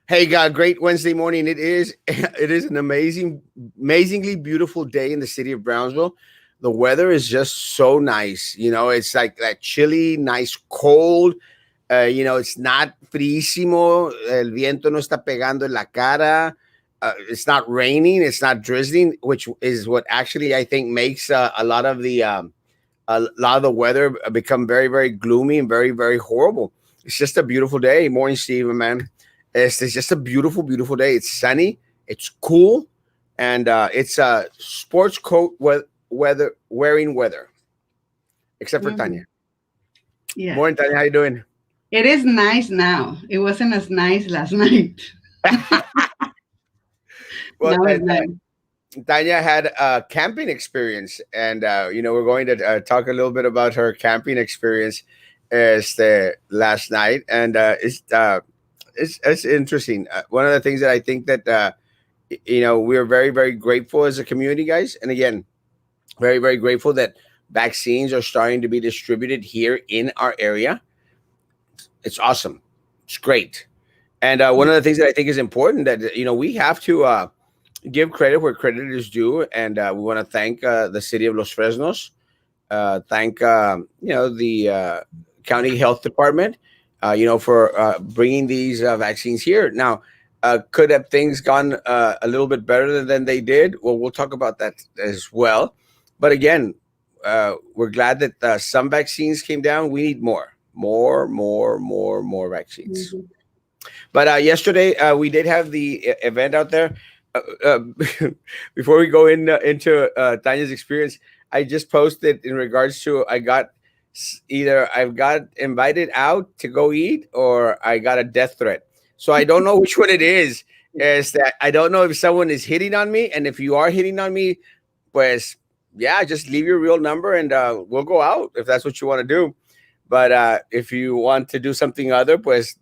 Hey, God, great Wednesday morning. It is it is an amazingly beautiful day in the city of Brownsville. The weather is just so nice. It's like that chilly, nice cold. It's not frísimo. El viento no está pegando en la cara. It's not raining. It's not drizzling, which is what actually I think makes a lot of the weather become very, very gloomy and very, very horrible. It's just a beautiful day. Morning, Steven, man. It's just a beautiful, beautiful day. It's sunny. It's cool, and it's a sports coat weather wearing weather, except for Mhm. Tanya. Yeah. Morning, Tanya. How you doing? It is nice now. It wasn't as nice last night. Well, Now it's nice. Tanya had a camping experience, and we're going to talk a little bit about her camping experience as the last night, and it's interesting. One of the things that I think that we're very, very grateful as a community, guys, and again, very, very grateful that vaccines are starting to be distributed here in our area. It's awesome. It's great. And one of the things that I think is important that we have to give credit where credit is due, and we want to thank the city of Los Fresnos, thank the county health department, for bringing these vaccines here. Now, could have things gone a little bit better than they did? Well, we'll talk about that as well. But again, we're glad that some vaccines came down. We need more vaccines. Mhm. But yesterday we did have the event out there. Uh, uh, Before we go into Tanya's experience, I just posted in regards to either I've got invited out to go eat or I got a death threat. So I don't know which one it is. Is that I don't know if someone is hitting on me, and if you are hitting on me, pues yeah, just leave your real number and we'll go out if that's what you want to do. But if you want to do something other, pues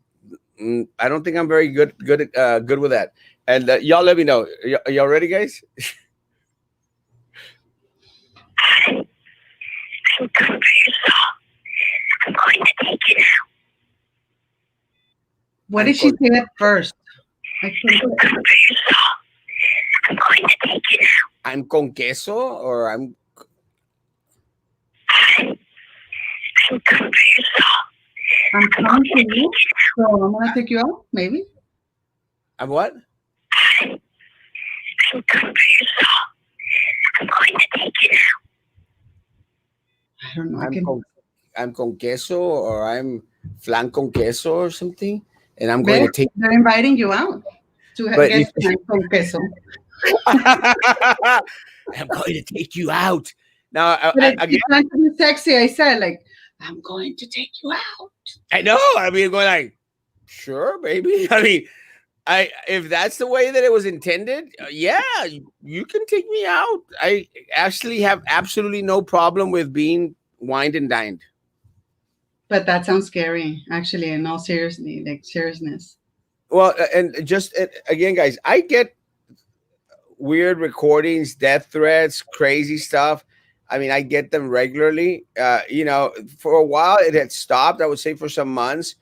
I don't think I'm very good with that. And y'all let me know. Y'all ready, guys? I'm coming for your soul. I'm going to take you now. What I'm did she con say at first? I I'm couldn't. coming for your soul. I'm going to take you now. I'm con queso or I'm coming for your soul. I'm I'm coming going to to take you, you now. so I'm gonna take you out. Maybe I'm what? I'm coming for your soul. I'm going to take you now. I don't know. I I'm can. con I'm con queso or I'm flan con queso or something, and I'm going to take. They're inviting you out to But get flan con queso. I'm going to take you out. Now, But again, it's trying to be sexy. I said like, I'm going to take you out. I know. I mean, going like, sure, baby. I mean, I if that's the way that it was intended, yeah, you can take me out. I actually have absolutely no problem with being wined and dined. But that sounds scary, actually, in all seriously, like seriousness. Well, and just again, guys, I get weird recordings, death threats, crazy stuff. I mean, I get them regularly. For a while it had stopped. I would say for some months,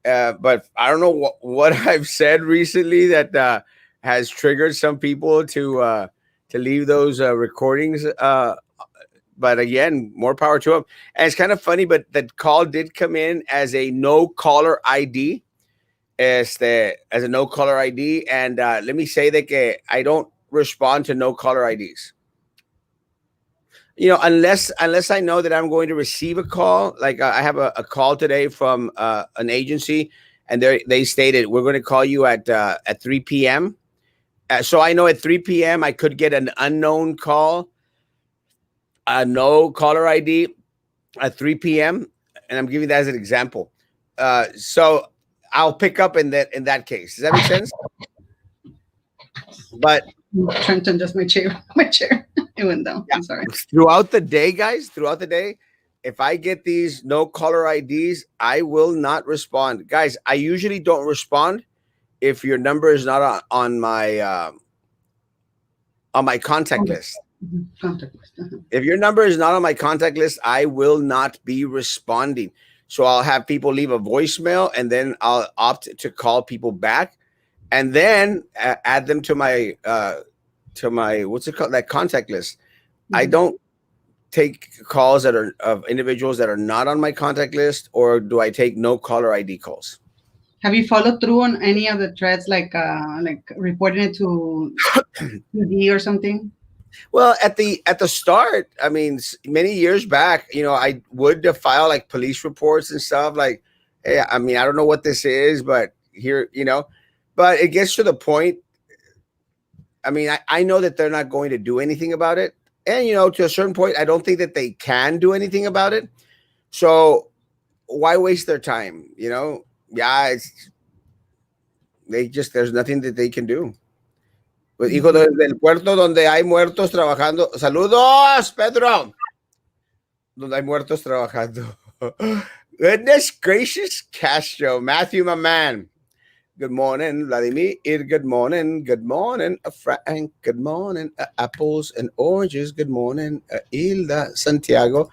but I don't know what I've said recently that has triggered some people to leave those recordings. But again, more power to them. And it's kind of funny, but that call did come in as a no caller ID, as a no caller ID. And let me say that I don't respond to no caller IDs. Unless I know that I'm going to receive a call. Like I have a call today from an agency, and they stated we're going to call you at 3 p.m. So I know at 3 p.m. I could get an unknown call, a no caller ID at 3 p.m. And I'm giving that as an example. So I'll pick up in that case. Does that make sense? But Trenton just my chair, my chair. It went down. yeah, I'm sorry. throughout the day, guys, throughout the day, if I get these no caller IDs, I will not respond. Guys, I usually don't respond if your number is not on my contact Contact, list. contact list. If your number is not on my contact list, I will not be responding. So I'll have people leave a voicemail, and then I'll opt to call people back. and then add them to my what's it called, that contact list. I Mhm. don't take calls that are of individuals that are not on my contact list, or do I take no caller ID calls? Have you followed through on any of the threads, like reporting it to PD or something? Well, at the start, I mean, many years back, I would file like police reports and stuff. Like, hey, I mean, I don't know what this is, but here, but it gets to the point. I mean, I know that they're not going to do anything about it, and to a certain point, I don't think that they can do anything about it. So why waste their time? Yeah, there's nothing that they can do. Pues, hijo Mhm. del puerto donde hay muertos trabajando. Saludos, Pedro. Donde hay muertos trabajando. Goodness gracious, Castro. Matthew, my man. Good morning, Vladimir. Good morning. Good morning, Frank. Good morning, apples and oranges. Good morning, Hilda Santiago.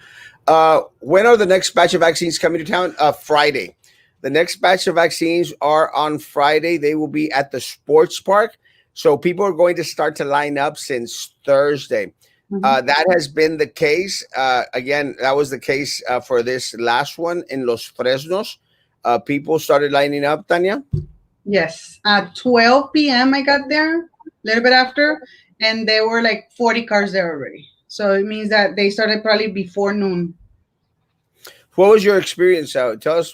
When are the next batch of vaccines coming to town? Friday. The next batch of vaccines are on Friday. They will be at the sports park. So people are going to start to line up since Thursday. Mhm. That has been the case. Again, that was the case for this last one in Los Fresnos. People started lining up, Tanya. Yes, at 12 p.m. I got there, a little bit after, and there were like 40 cars there already. So it means that they started probably before noon. What was your experience? Tell us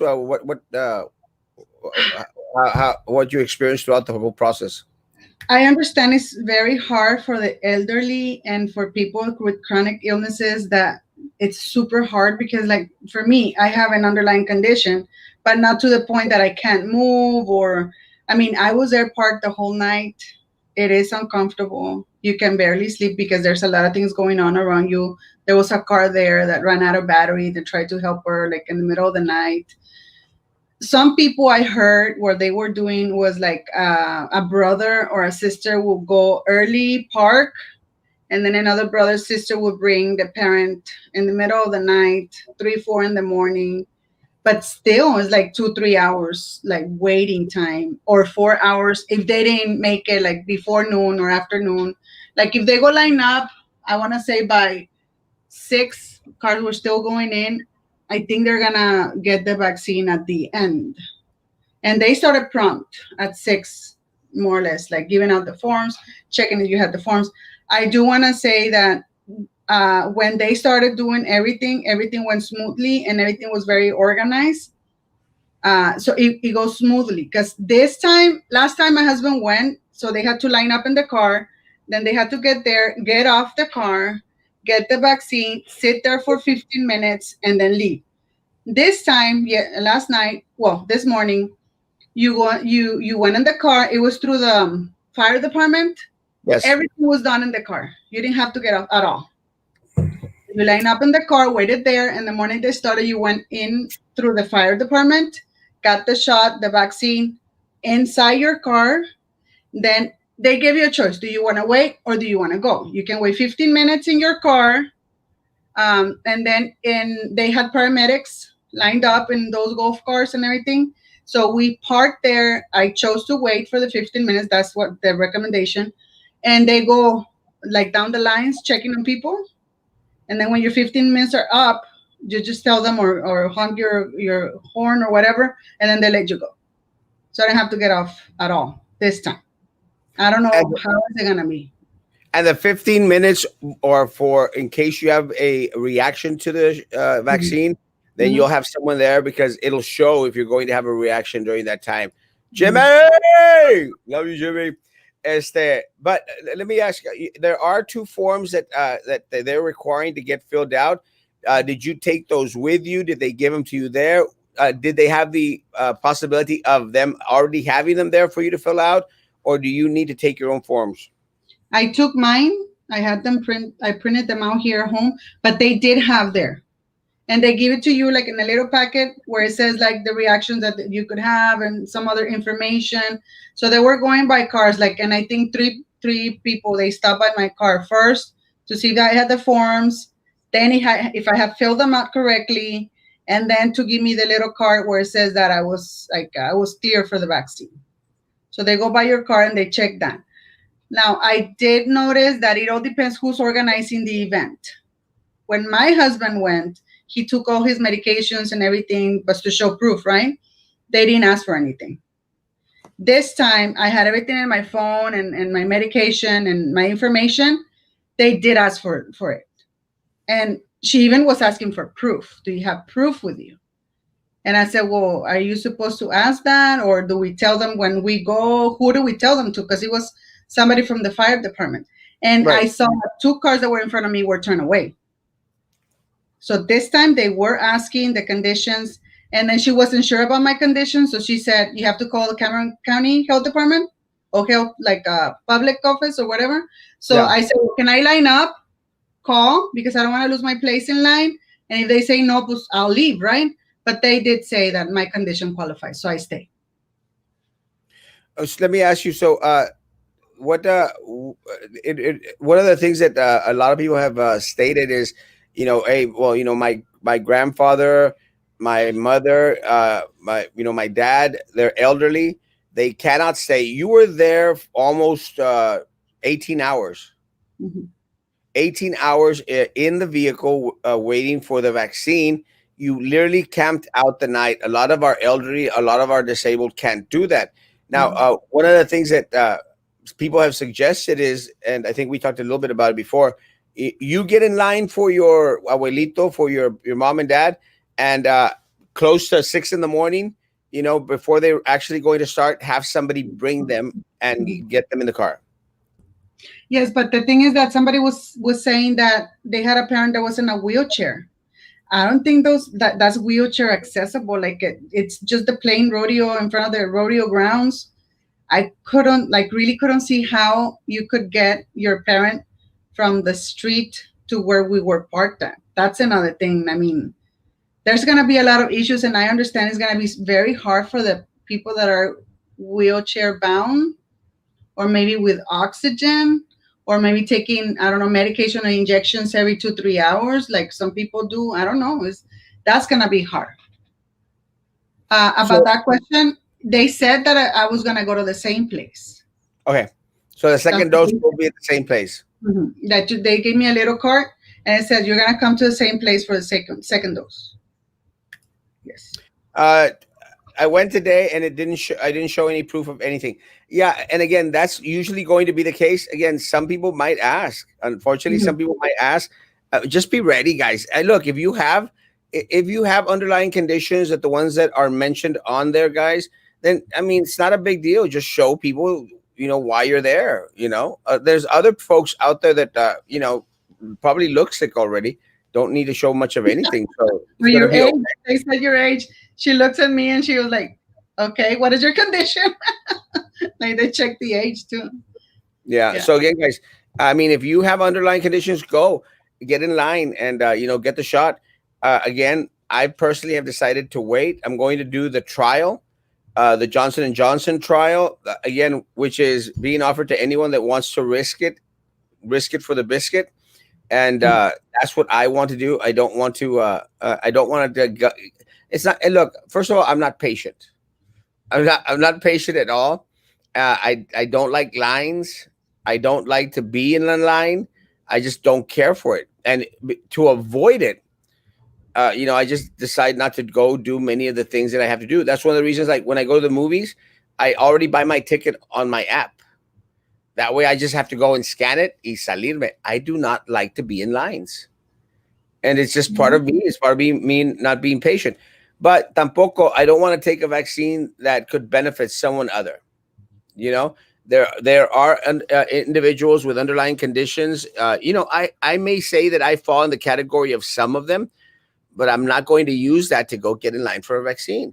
what you experienced throughout the whole process. I understand it's very hard for the elderly and for people with chronic illnesses, that it's super hard because, like, for me, I have an underlying condition, but not to the point that I can't move or, I mean, I was there parked the whole night. It is uncomfortable. You can barely sleep because there's a lot of things going on around you. There was a car there that ran out of battery. They tried to help her like in the middle of the night. Some people I heard what they were doing was like a brother or a sister will go early park, and then another brother sister will bring the parent in the middle of the night, 3 4 in the morning. But still it's like 2 3 hours like waiting time, or 4 hours if they didn't make it like before noon or afternoon. Like if they go line up, I want to say by 6 cars were still going in. I think they're gonna get the vaccine at the end, and they started prompt at 6, more or less, like giving out the forms, checking if you had the forms. I do want to say that when they started doing everything went smoothly and everything was very organized. So it goes smoothly because this time, last time my husband went, so they had to line up in the car, then they had to get there, get off the car, get the vaccine, sit there for 15 minutes, and then leave. This time, yeah, last night, well, this morning, you went in the car. It was through the fire department. Yes. Everything was done in the car. You didn't have to get off at all. You lined up in the car, waited there. In the morning they started, you went in through the fire department, got the shot, the vaccine inside your car. Then they gave you a choice. Do you want to wait or do you want to go? You can wait 15 minutes in your car. And then they had paramedics lined up in those golf cars and everything. So we parked there. I chose to wait for the 15 minutes. That's what the recommendation. And they go like down the lines checking on people. And then when your 15 minutes are up, you just tell them or honk your horn or whatever, and then they let you go. So I didn't have to get off at all this time. I don't And know how is it gonna be. and the 15 minutes or for in case you have a reaction to the Mhm. vaccine, then you'll Mhm. have someone there because it'll show if you're going to have a reaction during that time. Jimmy, Mhm. love you, Jimmy. But let me ask you, there are two forms that they're requiring to get filled out. Did you take those with you? Did they give them to you there? Did they have the possibility of them already having them there for you to fill out, or do you need to take your own forms? I took mine. I had them print. I printed them out here at home, but they did have there, and they give it to you like in a little packet where it says like the reactions that you could have and some other information. So they were going by cars, like, and I think three people they stopped by my car first to see that I had the forms, then if I have filled them out correctly, and then to give me the little card where it says that I was clear for the vaccine. So they go by your car and they check that. Now, I did notice that it all depends who's organizing the event. When my husband went, he took all his medications and everything, but to show proof, right? They didn't ask for anything. This time, I had everything in my phone and my medication and my information. They did ask for it. And she even was asking for proof. Do you have proof with you? And I said, well, are you supposed to ask that? Or do we tell them when we go? Who do we tell them to? Because it was somebody from the fire department. And I Right. saw two cars that were in front of me were turned away. So this time they were asking the conditions. And then she wasn't sure about my conditions. So she said, you have to call the Cameron County Health Department or health, like a public office or whatever. So Yeah. I said, well, can I line up, call? Because I don't want to lose my place in line. And if they say no, pues I'll leave, right? But they did say that my condition qualifies. So I stay. So let me ask you. So, what one of the things that a lot of people have stated is, hey, well, my grandfather, my mother, my dad, they're elderly. They cannot stay. You were there almost 18 hours. Mhm. 18 hours in the vehicle waiting for the vaccine. You literally camped out the night. A lot of our elderly, a lot of our disabled can't do that. Now, Mhm. one of the things that people have suggested is, and I think we talked a little bit about it before, you get in line for your abuelito, for your mom and dad, and close to 6 in the morning, before they're actually going to start, have somebody bring them and Mhm. get them in the car. Yes, but the thing is that somebody was saying that they had a parent that was in a wheelchair. I don't think that's wheelchair accessible. Like it's just the plain rodeo in front of the rodeo grounds. I couldn't like really couldn't see how you could get your parent from the street to where we were parked at. That's another thing. I mean, there's gonna be a lot of issues, and I understand it's gonna be very hard for the people that are wheelchair bound, or maybe with oxygen, or maybe taking, I don't know, medication or injections every 2 3 hours, like some people do. I don't know. That's gonna be hard. About So, that question, they said that I was gonna go to the same place. okay. So the That's second what dose they will said. be at the same place. They gave me a little card and it said you're gonna come to the same place for the second dose. Yes. Uh, I went today and it didn't. I didn't show any proof of anything. Yeah, and again, that's usually going to be the case. Again, some people might ask. Unfortunately, Mhm. some people might ask. Just be ready, guys. And look, if you have underlying conditions that the ones that are mentioned on there, guys, then I mean, it's not a big deal. Just show people, why you're there. There's other folks out there that probably look sick already. Don't need to show much of anything, so Or it's gonna your be age. okay. They said your age. She looks at me and she was like, "Okay, what is your condition?" Like they checked the age too. Yeah. Yeah. So again, guys, I mean, if you have underlying conditions, go get in line and get the shot. Again, I personally have decided to wait. I'm going to do the trial, the Johnson and Johnson trial again, which is being offered to anyone that wants to risk it for the biscuit. And that's what I want to do. I don't want to. I don't want to. It's not. And look, first of all, I'm not patient. I'm not patient at all. I don't like lines. I don't like to be in a line. I just don't care for it. And to avoid it, I just decide not to go do many of the things that I have to do. That's one of the reasons. Like when I go to the movies, I already buy my ticket on my app. That way, I just have to go and scan it y salirme. I do not like to be in lines, and it's just part of me. It's part of being me not being patient. But tampoco, I don't want to take a vaccine that could benefit someone other. You know, there are individuals with underlying conditions. I may say that I fall in the category of some of them, but I'm not going to use that to go get in line for a vaccine.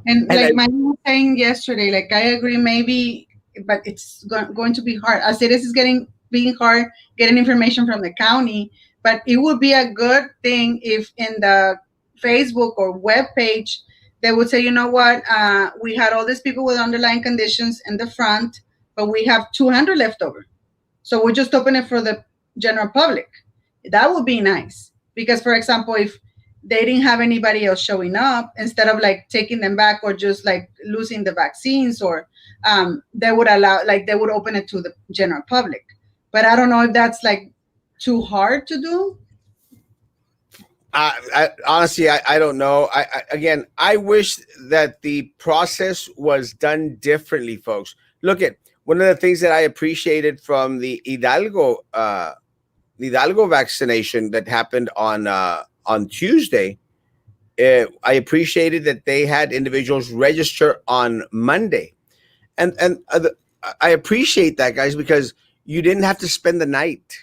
And And I like my mom was saying yesterday, like I agree, maybe, but it's going to be hard. As it is getting being hard getting information from the county. But it would be a good thing if in the Facebook or web page they would say, you know what, we had all these people with underlying conditions in the front, but we have 200 left over. So we just open it for the general public. That would be nice because, for example, if they didn't have anybody else showing up, instead of like taking them back or just like losing the vaccines, or they would allow, like they would open it to the general public. But I don't know if that's like too hard to do. I honestly, I don't know. Again, I wish that the process was done differently, folks. Look at one of the things that I appreciated from the Hidalgo vaccination that happened on Tuesday. I appreciated that they had individuals register on Monday, and I appreciate that, guys, because you didn't have to spend the night,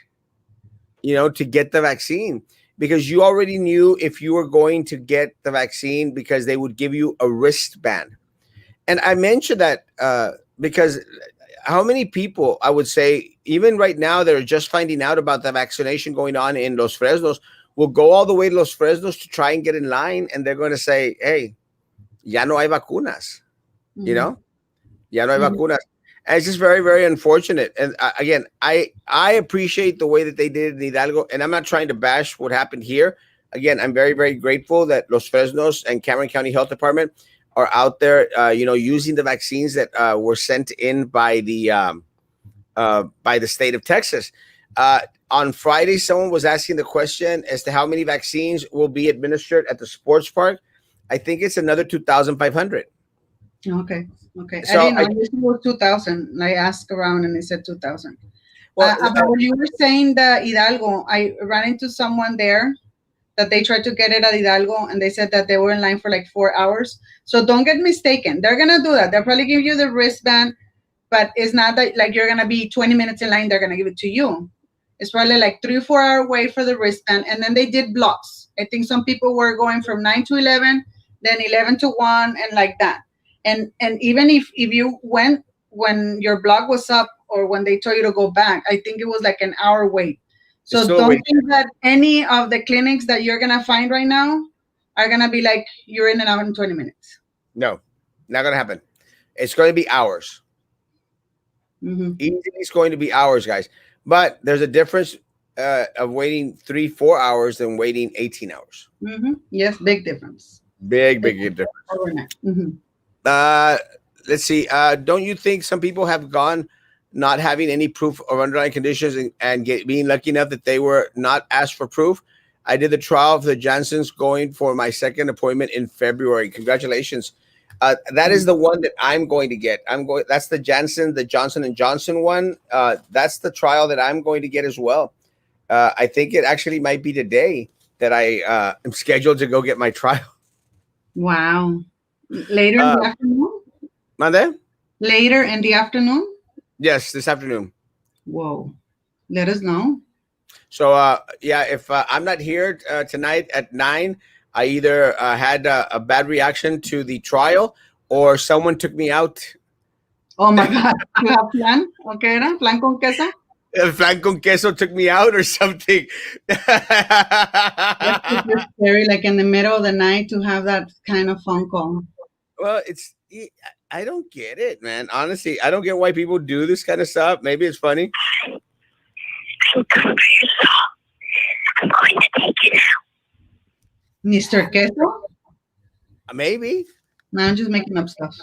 to get the vaccine, because you already knew if you were going to get the vaccine, because they would give you a wristband. And I mentioned that because how many people, I would say, even right now, they're just finding out about the vaccination going on in Los Fresnos, will go all the way to Los Fresnos to try and get in line, and they're going to say, hey, ya no hay vacunas, you Mhm. know? Ya no hay Mhm. vacunas. And it's just very, very unfortunate. And again, I appreciate the way that they did it in Hidalgo, and I'm not trying to bash what happened here. Again, I'm very, very grateful that Los Fresnos and Cameron County Health Department are out there, using the vaccines that were sent in by the state of Texas. Uh, on Friday, someone was asking the question as to how many vaccines will be administered at the sports park. I think it's another 2,500. Okay. Okay. I So didn't know. I, I used to was 2,000. I asked around and they said 2,000. well, About what you were saying, the Hidalgo, I ran into someone there that they tried to get it at Hidalgo, and they said that they were in line for like 4 hours. So don't get mistaken. They're going to do that. They'll probably give you the wristband, but it's not that like you're going to be 20 minutes in line, they're going to give it to you. It's probably like 3 or 4 hour wait for the wristband. And then they did blocks. I think some people were going from 9 to 11, then 11 to 1, and like that. And even if you went when your block was up or when they told you to go back, I think it was like an hour wait. it's So still a don't wait. think that any of the clinics that you're going to find right now are going to be like you're in and out in 20 minutes. No, not going to happen. It's going to be hours. Hmm. Easily, it's going to be hours, guys. But there's a difference of waiting 3, 4 hours than waiting 18 hours. Yes, big difference. Big, It's big difference. overnight. Hmm. Uh, let's see. Don't you think some people have gone not having any proof of underlying conditions and being lucky enough that they were not asked for proof? I did the trial of the Johnsons going for my second appointment in February. Congratulations. That is the one that I'm going to get. I'm going. That's the Johnson and Johnson one. That's the trial that I'm going to get as well. I think it actually might be today that I am scheduled to go get my trial. Wow. Later in Uh, the afternoon? Monday? Later in the afternoon? Yes, this afternoon. Whoa. Let us know. So, yeah, if I'm not here tonight at 9, I either had a bad reaction to the trial or someone took me out. Oh my God. You have plan? Okay, era? Plan con queso? El flan con queso took me out or something. That's super scary, like in the middle of the night to have that kind of phone call. Well, I don't get it, man. Honestly, I don't get why people do this kind of stuff. Maybe it's funny. I'm good for yourself. I'm going to take you now. Mr. Queso? Maybe. No, I'm just making up stuff.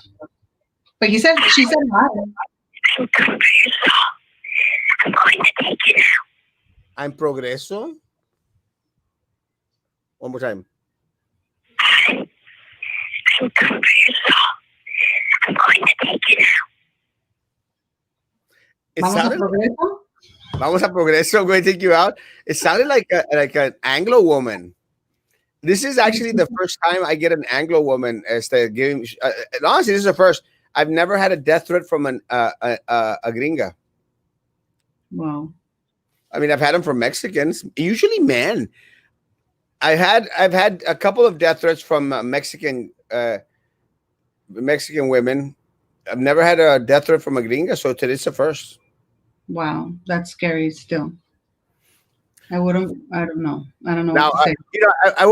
But she said hi. I'm good for yourself. I'm going to take you now. I'm progreso. One more time. I'm good for yourself. I'm going to take you now. It Vamos a sounded progreso. Vamos a progreso. I'm going to take you out. It sounded like an Anglo woman. This is actually the first time I get an Anglo woman as the giving. And honestly, this is the first. I've never had a death threat from a gringa. Wow. I mean, I've had them from Mexicans, usually men. I've had a couple of death threats from Mexican women. I've never had a death threat from a gringa, so today's the first. Wow. That's scary still. I don't know. I don't know Now, what to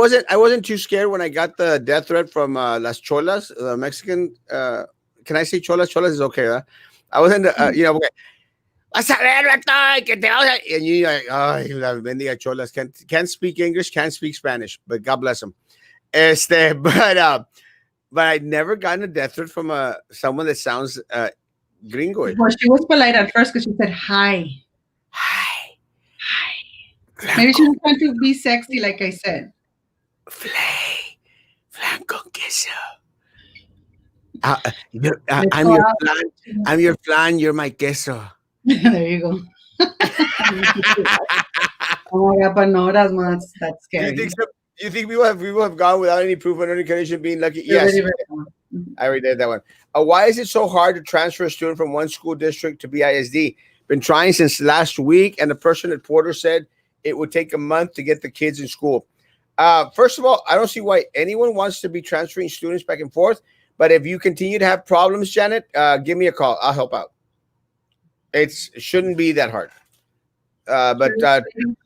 say. I wasn't too scared when I got the death threat from Las Cholas, the Mexican. Can I say Cholas? Cholas is okay, huh? I wasn't, okay. Vas a ver, vato, que te vamos a-" and you're like, ay, las bendiga cholas can't speak English, can't speak Spanish, but God bless them. But I'd never gotten a death threat from someone that sounds gringo. Well, she was polite at first because she said hi. Hi, Maybe she flan was trying to be sexy, like I said. flay, flan con queso. Let's I'm go your out. flan. I'm your flan. You're my queso. There you go. Oh my god, but no, that's Do you scary. think so? Do you think we will have gone without any proof of any condition being lucky? You're Yes, very, very wrong. I already did that one. Why is it so hard to transfer a student from one school district to BISD? Been trying since last week, and the person at Porter said it would take a month to get the kids in school. First of all, I don't see why anyone wants to be transferring students back and forth. But if you continue to have problems, Janet, give me a call. I'll help out. It shouldn't be that hard. But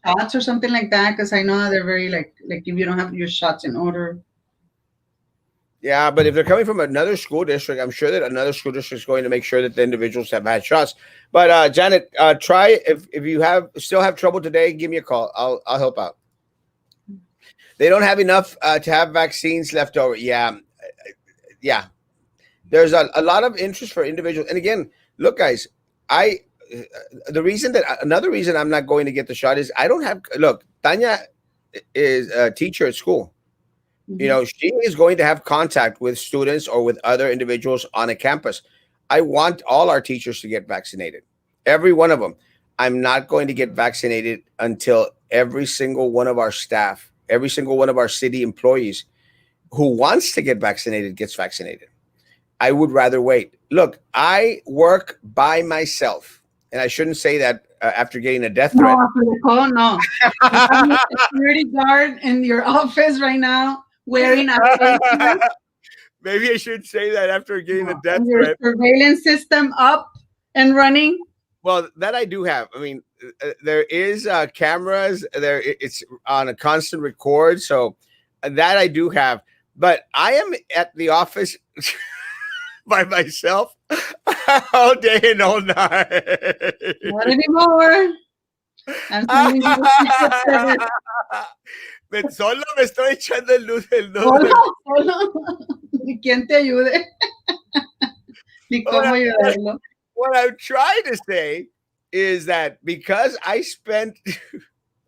Shots or something like that, because I know that they're very like if you don't have your shots in order. Yeah, but if they're coming from another school district, I'm sure that another school district is going to make sure that the individuals have had shots. But Janet, try if you still have trouble today, give me a call. I'll help out. They don't have enough to have vaccines left over. Yeah, yeah. There's a lot of interest for individuals. And again, look, guys, I the reason that another reason I'm not going to get the shot is I don't have. Look, Tanya is a teacher at school. Mhm. She is going to have contact with students or with other individuals on a campus. I want all our teachers to get vaccinated, every one of them. I'm not going to get vaccinated until every single one of our staff, every single one of our city employees who wants to get vaccinated gets vaccinated. I would rather wait. Look, I work by myself, and I shouldn't say that after getting a death No, threat. for the call, no. You have your security guard in your office right now wearing a face mask. Maybe I should say that after getting a No. death And your threat. surveillance system up and running. Well, that I do have. I mean, there is cameras. It's on a constant record, so that I do have. But I am at the office by myself all day and all night. Not anymore. I'm sending you a secret service. Solo me estoy echando el nudo. Solo, solo. Ni quien te ayude, ni What cómo I- ayudarlo. what I'm trying to say is that because I spent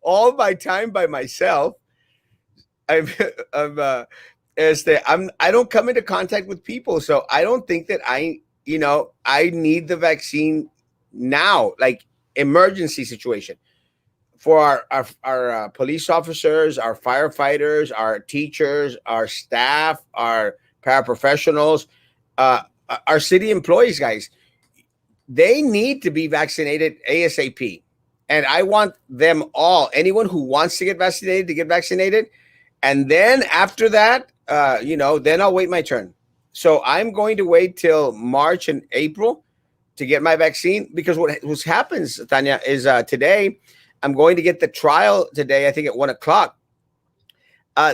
all my time by myself, I'm, I'm, I don't come into contact with people, so I don't think that I need the vaccine now, like emergency situation for our police officers, our firefighters, our teachers, our staff, our paraprofessionals, our city employees, guys. They need to be vaccinated ASAP. And I want them all, anyone who wants to get vaccinated, to get vaccinated. And then after that, then I'll wait my turn. So I'm going to wait till March and April to get my vaccine because what happens, Tanya, is today I'm going to get the trial today, I think at 1 o'clock.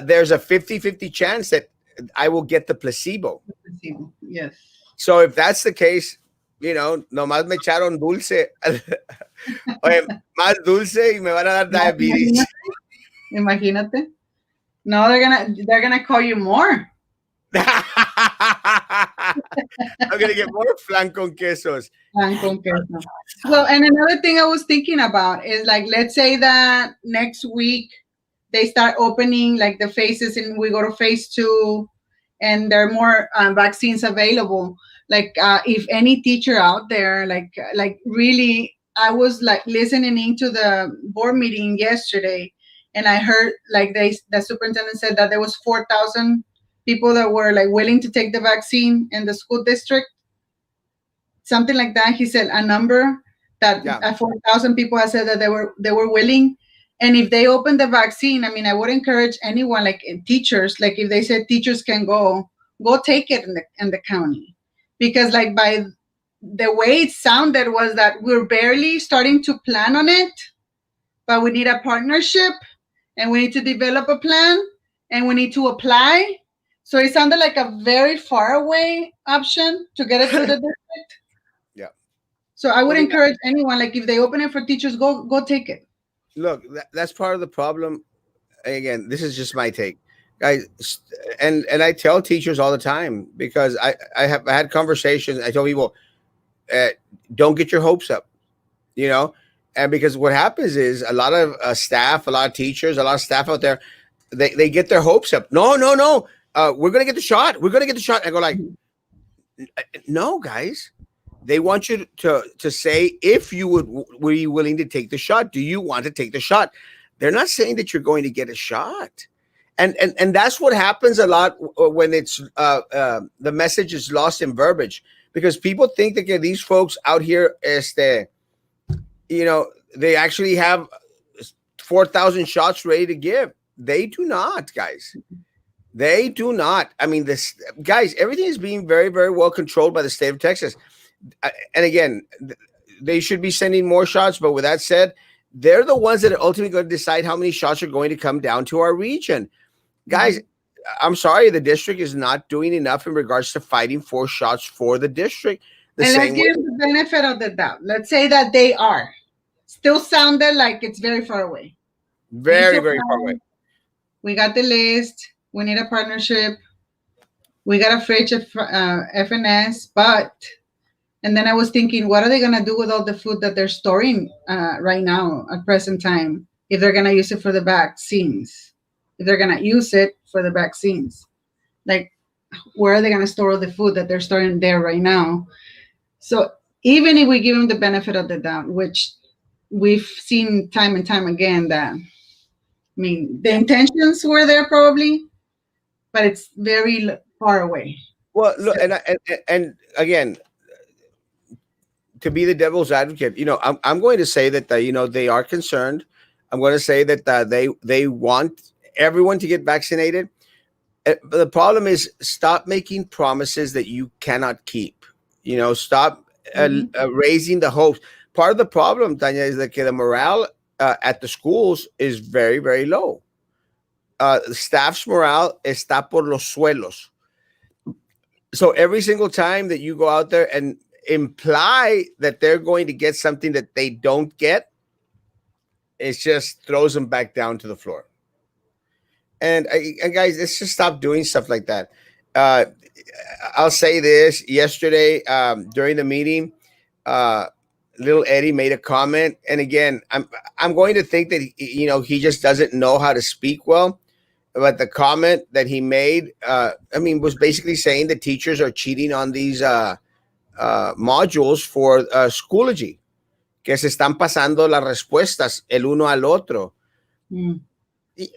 There's a 50-50 chance that I will get the placebo. Yes. So if that's the case, nomás me echaron dulce. Oye, más dulce y me van a dar diabetes. Imagínate. No, they're gonna call you more. I'm gonna get more flan con quesos. Pan con queso. Well, and another thing I was thinking about is like, let's say that next week they start opening like the phases and we go to phase 2 and there are more vaccines available. Like if any teacher out there, like really, I was like listening into the board meeting yesterday and I heard like the superintendent said that there was 4,000 people that were like willing to take the vaccine in the school district, something like that. He said a number that Yeah. 4,000 people have said that they were willing. And if they open the vaccine, I mean, I would encourage anyone, like teachers, like if they said teachers can go take it in the county, because like by the way it sounded was that we're barely starting to plan on it, but we need a partnership and we need to develop a plan and we need to apply. So it sounded like a very far away option to get it through the district. Yeah. So I I would mean, encourage anyone, like if they open it for teachers, go take it. look, that's part of the problem. Again, this is just my take, guys. And I tell teachers all the time because I have had conversations. I tell people, uh, don't get your hopes up, you know, and because what happens is a lot of staff, a lot of teachers, a lot of staff out there, they get their hopes up. No, no, no. We're gonna get the shot. We're gonna get the shot. I go like, no, guys. They want you to say if you would were you willing to take the shot? Do you want to take the shot? They're not saying that you're going to get a shot, and that's what happens a lot when it's the message is lost in verbiage because people think that these folks out here, you know, they actually have 4,000 shots ready to give. They do not, guys. They do not. I mean, this guys, everything is being very, very well controlled by the state of Texas. And again, they should be sending more shots. But with that said, they're the ones that are ultimately going to decide how many shots are going to come down to our region. Guys, Mhm. I'm sorry, the district is not doing enough in regards to fighting for shots for the district. The And let's same way, give them the benefit of the doubt. Let's say that they are still sounded like it's very far away. Please very, hold very far away. on. We got the list. We need a partnership. We got a fridge of FNS, but and then I was thinking, what are they gonna do with all the food that they're storing right now at present time? If they're gonna use it for the vaccines, if they're gonna use it for the vaccines, like where are they gonna store all the food that they're storing there right now? So even if we give them the benefit of the doubt, which we've seen time and time again, that I mean the Yeah. intentions were there probably, but it's very far away. Well, look, So, and again, to be the devil's advocate, you know, I'm going to say that you know they are concerned. I'm going to say that they want everyone to get vaccinated. But the problem is stop making promises that you cannot keep. You know, stop mhm, raising the hopes. Part of the problem, Tanya, is that the morale at the schools is very, very low. Staff's morale está por los suelos. So every single time that you go out there and imply that they're going to get something that they don't get, it just throws them back down to the floor. And guys, let's just stop doing stuff like that. Uh, I'll say this: yesterday during the meeting, uh, little Eddie made a comment, and again, I'm going to think that you know he just doesn't know how to speak well. But the comment that he made, I mean, was basically saying that teachers are cheating on these modules for Schoology, que se están pasando las respuestas el uno al otro. mm.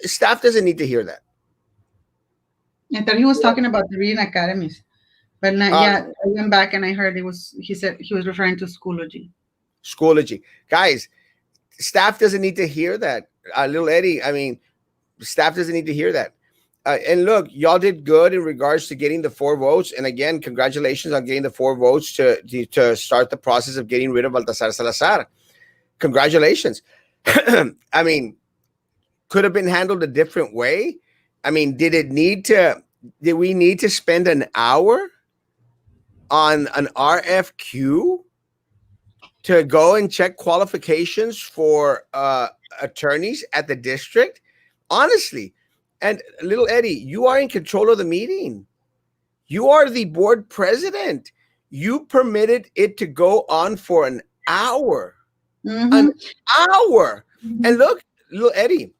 Staff doesn't need to hear that. I thought he was talking about the reading academies, but not. Uh, Yeah, I went back and I heard it was. He said he was referring to Schoology. Schoology. Guys, staff doesn't need to hear that. Little Eddie, I mean, staff doesn't need to hear that. And look, y'all did good in regards to getting the 4 votes. And again, congratulations on getting the 4 votes to start the process of getting rid of Baltasar Salazar. Congratulations. I mean, could have been handled a different way. I mean, did we need to spend an hour on an RFQ to go and check qualifications for attorneys at the district? Honestly, and little Eddie, you are in control of the meeting. You are the board president. You permitted it to go on for an hour. An Mm-hmm. hour. And Mm-hmm. look, little Eddie,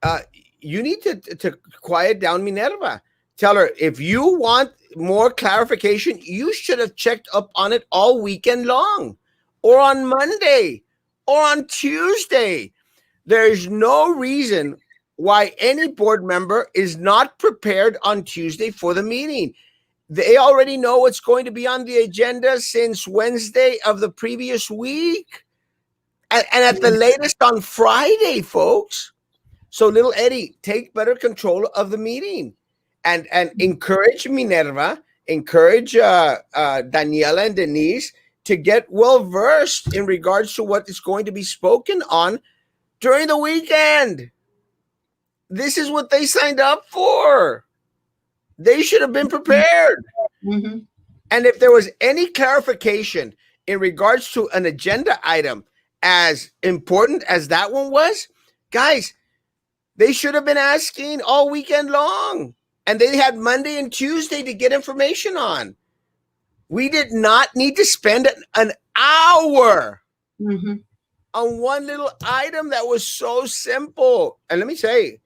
uh, you need to quiet down Minerva. Tell her if you want more clarification, you should have checked up on it all weekend long, or on Monday, or on Tuesday. There's no reason why any board member is not prepared on Tuesday for the meeting. They already know what's going to be on the agenda since Wednesday of the previous week, and at the latest on Friday, folks. So, little Eddie, take better control of the meeting, and encourage Minerva, encourage Daniela and Denise to get well versed in regards to what is going to be spoken on during the weekend. This is what they signed up for. They should have been prepared. Mm-hmm. And if there was any clarification, in regards to an agenda item as important as that one was, guys, they should have been asking all weekend long. And they had Monday and Tuesday to get information on. We did not need to spend an hour Mm-hmm. on one little item that was so simple. And let me say,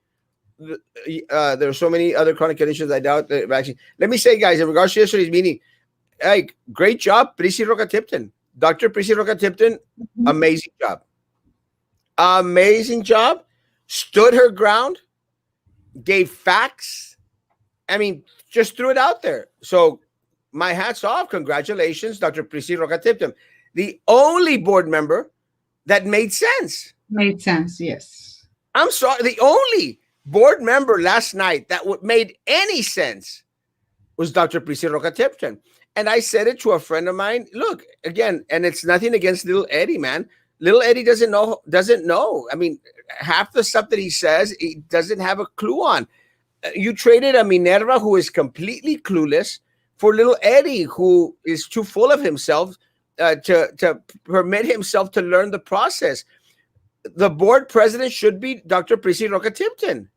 there are so many other chronic conditions. I doubt that vaccine. Let me say, guys, in regards to yesterday's meeting, hey, great job, Prissy Roca Tipton. Dr. Prissy Roca Tipton, amazing job. Amazing job. Stood her ground, gave facts. I mean, just threw it out there. So my hat's off. Congratulations, Dr. Prissy Roca Tipton. The only board member that made sense. Made sense, yes. I'm sorry. The only board member last night that made any sense was Dr. Prissy Roca Tipton. And I said it to a friend of mine. Look, again, and it's nothing against little Eddie, man. Little Eddie doesn't know. I mean, half the stuff that he says, he doesn't have a clue on. You traded a Minerva who is completely clueless for little Eddie, who is too full of himself to permit himself to learn the process. The board president should be Dr. Prissy Roca Tipton.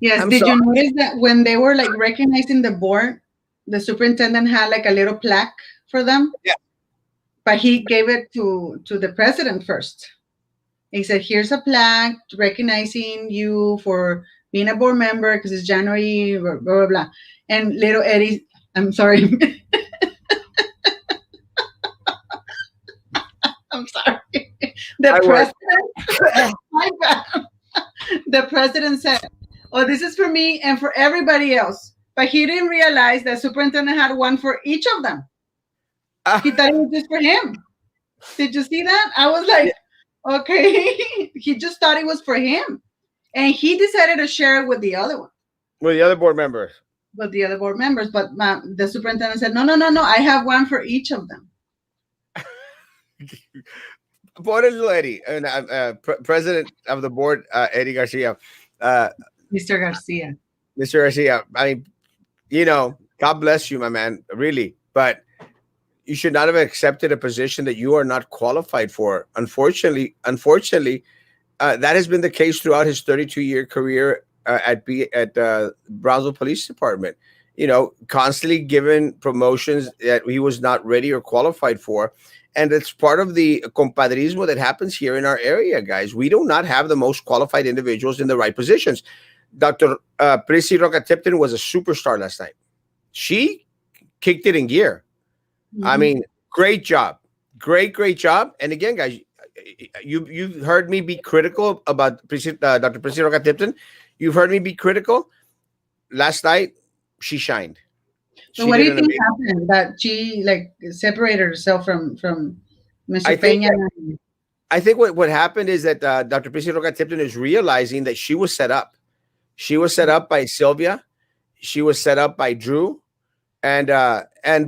Yes. Did you notice that when they were like recognizing the board, the superintendent had like a little plaque for them? Yeah. But he gave it to the president first. He said, "Here's a plaque recognizing you for being a board member because it's January, blah, blah, blah." And little Eddie, I'm sorry. I'm sorry. The president, my bad. The president said, "Oh, this is for me and for everybody else." But he didn't realize that superintendent had one for each of them. He thought it was just for him. Did you see that? I was like, okay. He just thought it was for him. And he decided to share it with the other one. With the other board members. With the other board members. But the superintendent said, no. I have one for each of them. Poor little Eddie. And president of the board, Eddie Garcia. Mr. Garcia. Mr. Garcia, I mean, God bless you, my man, really. But you should not have accepted a position that you are not qualified for. Unfortunately, that has been the case throughout his 32-year career at Brownsville Police Department. Constantly given promotions that he was not ready or qualified for. And it's part of the compadrismo that happens here in our area, guys. We do not have the most qualified individuals in the right positions. Dr. Prissy Roca Tipton was a superstar last night. She kicked it in gear. Mm-hmm. I mean, great job. Great job. And again, guys, you've heard me be critical about Dr. Prissy Roca Tipton. You've heard me be critical. Last night, she shined. So what do you think happened that she separated herself from Mr. Peña? I think what happened is that Dr. Prissy Roca Tipton is realizing that she was set up. She was set up by Sylvia. She was set up by Drew. And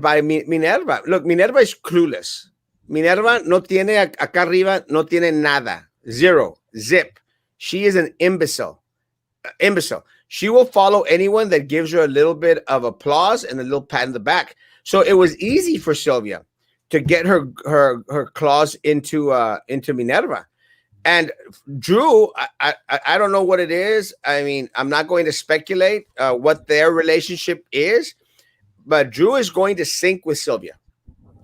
by Minerva. Look, Minerva is clueless. Minerva no tiene acá arriba, no tiene nada. Zero. Zip. She is an imbecile. She will follow anyone that gives her a little bit of applause and a little pat in the back. So it was easy for Sylvia to get her claws into Minerva. And Drew, I don't know what it is. I mean, I'm not going to speculate what their relationship is. But Drew is going to sync with Sylvia.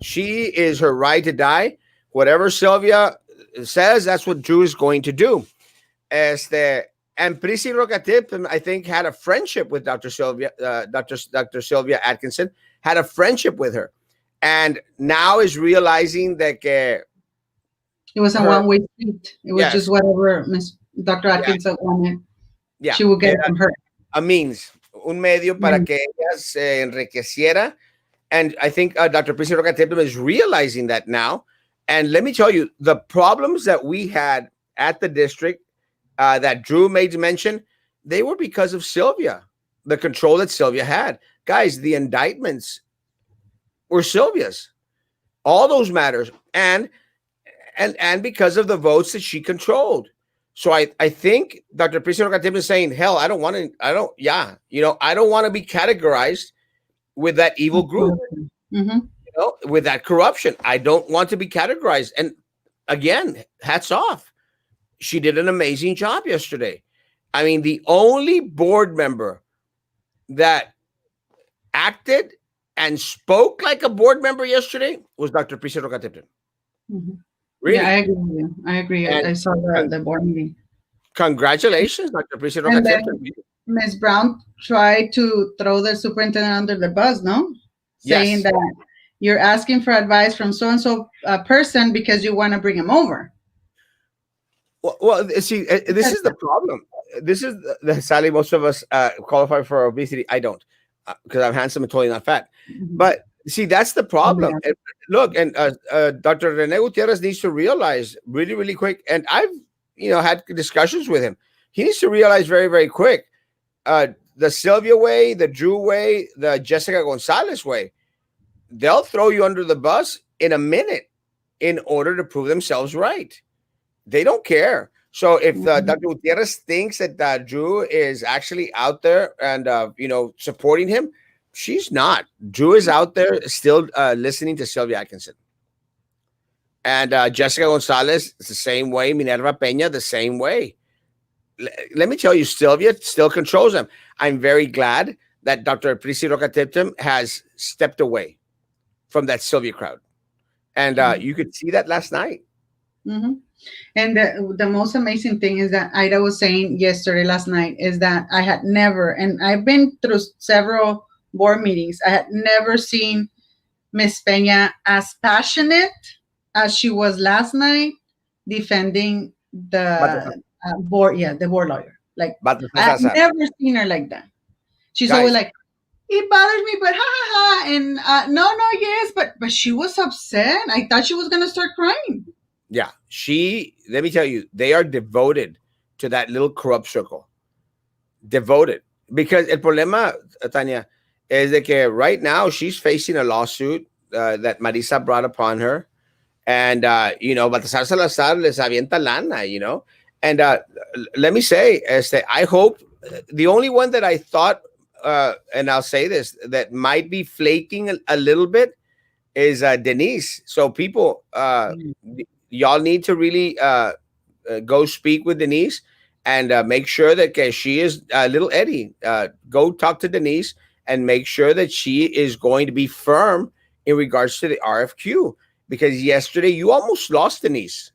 She is her ride to die. Whatever Sylvia says, that's what Drew is going to do. And Prissy Roca Tipton, I think, had a friendship with Dr. Sylvia, Dr. Sylvia Atkinson, had a friendship with her. And now is realizing that it was a one-way street. It was just whatever Dr. Atkinson wanted. Yeah. She would get from her. A means. Un medio para que ella se enriqueciera. And I think Dr. Prissy Roca Tipton is realizing that now. And let me tell you, the problems that we had at the district that Drew made mention, they were because of Sylvia, the control that Sylvia had. Guys, the indictments were Sylvia's. All those matters. And because of the votes that she controlled. So I think Dr. Prissy Roca Tipton is saying, hell, I don't want to be categorized with that evil group. Mm-hmm. know, with that corruption. I don't want to be categorized. And again, hats off. She did an amazing job yesterday. I mean, the only board member that acted and spoke like a board member yesterday was Dr. Priscilla Catipton. Mhm. Yeah, I Really. agree with you. I agree. I And saw con- the board meeting. congratulations, Dr. Priscilla And Catipton. then Ms. Brown tried to throw the superintendent under the bus, no? Saying Yes. that you're asking for advice from so and so person because you want to bring him over. Well, see, this is the problem. This is sadly most of us qualify for obesity. I don't, because I'm handsome and totally not fat. Mhm. But see, that's the problem. Yeah. And look, and Dr. Rene Gutierrez needs to realize really, really quick. And I've, had discussions with him. He needs to realize very, very quick. The Sylvia way, the Drew way, the Jessica Gonzalez way, they'll throw you under the bus in a minute in order to prove themselves right. They don't care. So if Mhm. Dr. Gutierrez thinks that Drew is actually out there and supporting him, she's not. Drew is out there still listening to Sylvia Atkinson, and Jessica Gonzalez is the same way. Minerva Peña the same way. Let me tell you, Sylvia still controls them. I'm very glad that Dr. Prisi Roca Tipton has stepped away from that Sylvia crowd, and Mhm. you could see that last night. Mhm. And the most amazing thing is that Ida was saying yesterday, last night, is that I had never, and I've been through several board meetings, I had never seen Miss Peña as passionate as she was last night defending the board, yeah, the board lawyer. Like, I had But never seen her like that. She's always guys, like, it bothers me, but ha ha ha, and no, no, yes, but she was upset. I thought she was gonna start crying. yeah, let me tell you, they are devoted to that little corrupt circle. Devoted. Because el problema, Tanya, is de que right now she's facing a lawsuit that Marisa brought upon her. And, Baltasar Salazar les avienta lana. And let me say, I hope the only one that I thought, and I'll say this, that might be flaking a little bit is Denise. So people, y'all need to really go speak with Denise and make sure that she is little Eddie. Go talk to Denise and make sure that she is going to be firm in regards to the RFQ. Because yesterday you almost lost Denise.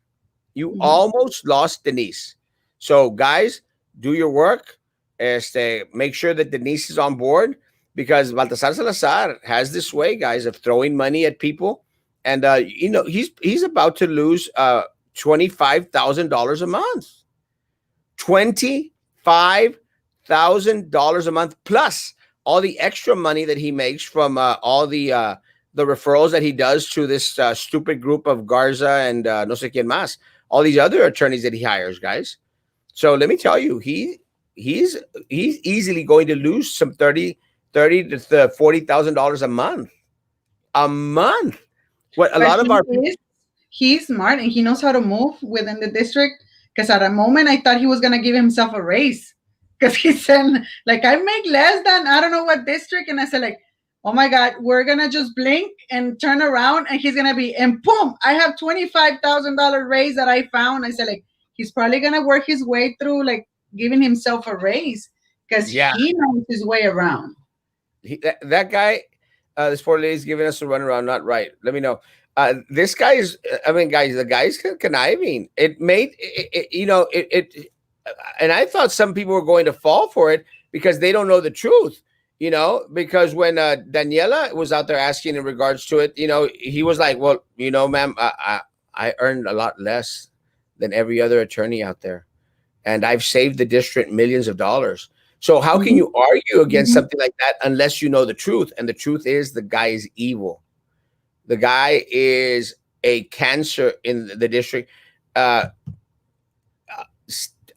You Mhm. almost lost Denise. So guys, do your work. Make sure that Denise is on board because Baltasar Salazar has this way, guys, of throwing money at people, and he's about to lose $25,000 a month. $25,000 a month plus all the extra money that he makes from all the referrals that he does to this stupid group of Garza and no sé quién más, all these other attorneys that he hires, guys. So let me tell you, he's he's easily going to lose some 30 to $40,000 a month. A month. What a But lot of our people. he's smart and he knows how to move within the district. Because at a moment I thought he was gonna give himself a raise. Because he said, like, I make less than I don't know what district, and I said, like, oh my god, we're gonna just blink and turn around, and he's gonna be, and boom, I have $25,000 raise that I found. I said, like, he's probably gonna work his way through, like, giving himself a raise because Yeah, he knows his way around. that guy, this poor lady's giving us a runaround. Not right. Let me know. This guy is. I mean, guys, the guy's conniving. It made and I thought some people were going to fall for it because they don't know the truth. Because when Daniela was out there asking in regards to it, he was like, "Well, ma'am, I earned a lot less than every other attorney out there, and I've saved the district millions of dollars. So how can Mhm, you argue against mhm. something like that unless you know the truth? And the truth is the guy is evil. The guy is a cancer in the district. Uh,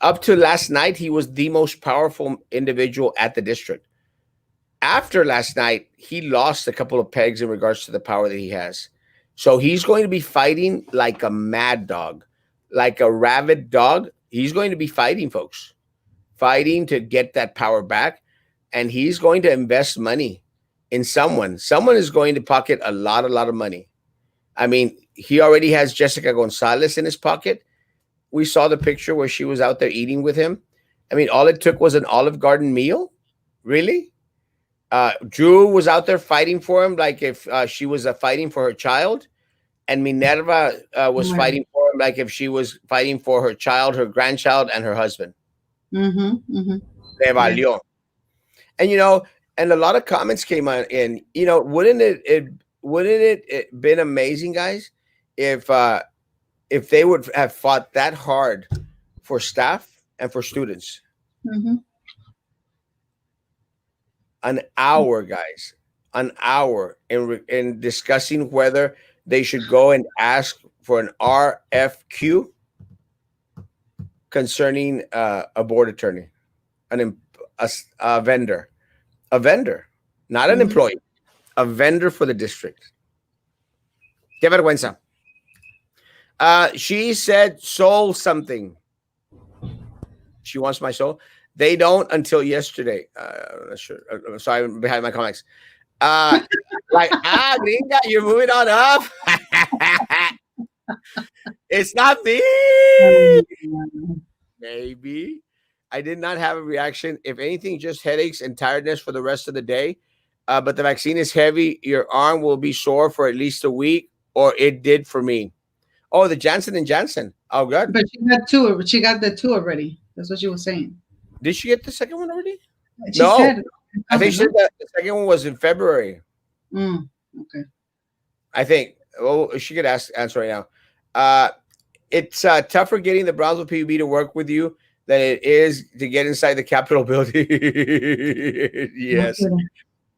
Up to last night, he was the most powerful individual at the district. After last night, he lost a couple of pegs in regards to the power that he has. So he's going to be fighting like a mad dog, like a rabid dog. He's going to be fighting, folks, fighting to get that power back. And he's going to invest money in someone. Someone is going to pocket a lot of money. I mean, he already has Jessica Gonzalez in his pocket. We saw the picture where she was out there eating with him. I mean, all it took was an Olive Garden meal. Really? Drew was out there fighting for him, like if she was fighting for her child, and Minerva was Right. fighting for him, like if she was fighting for her child, her grandchild, and her husband. Mm-hmm. Mm-hmm. Le Yes. valió. And and a lot of comments came on in. Wouldn't it been amazing, guys, if they would have fought that hard for staff and for students? Mm-hmm. An hour, guys, an hour in discussing whether they should go and ask for an RFQ concerning a board attorney, a vendor, not an Mm-hmm. employee, a vendor for the district. Qué vergüenza. She said soul something. She wants my soul. They don't until yesterday. I'm not sure. I'm sorry, I'm behind my comics. Uh, gringa, you're moving on up. It's not me. Maybe. I did not have a reaction. If anything, just headaches and tiredness for the rest of the day. But the vaccine is heavy. Your arm will be sore for at least a week, or it did for me. Oh, the Janssen and Janssen. Oh, good. But she got two. She got the two already. That's what she was saying. Did she get the second one already? She No. said it's I think coming, she no? said that the second one was in February. Mm, okay. I think. Oh, she could answer right now. It's tougher getting the Brownsville PUB to work with you than it is to get inside the Capitol building. No Yes. kidding.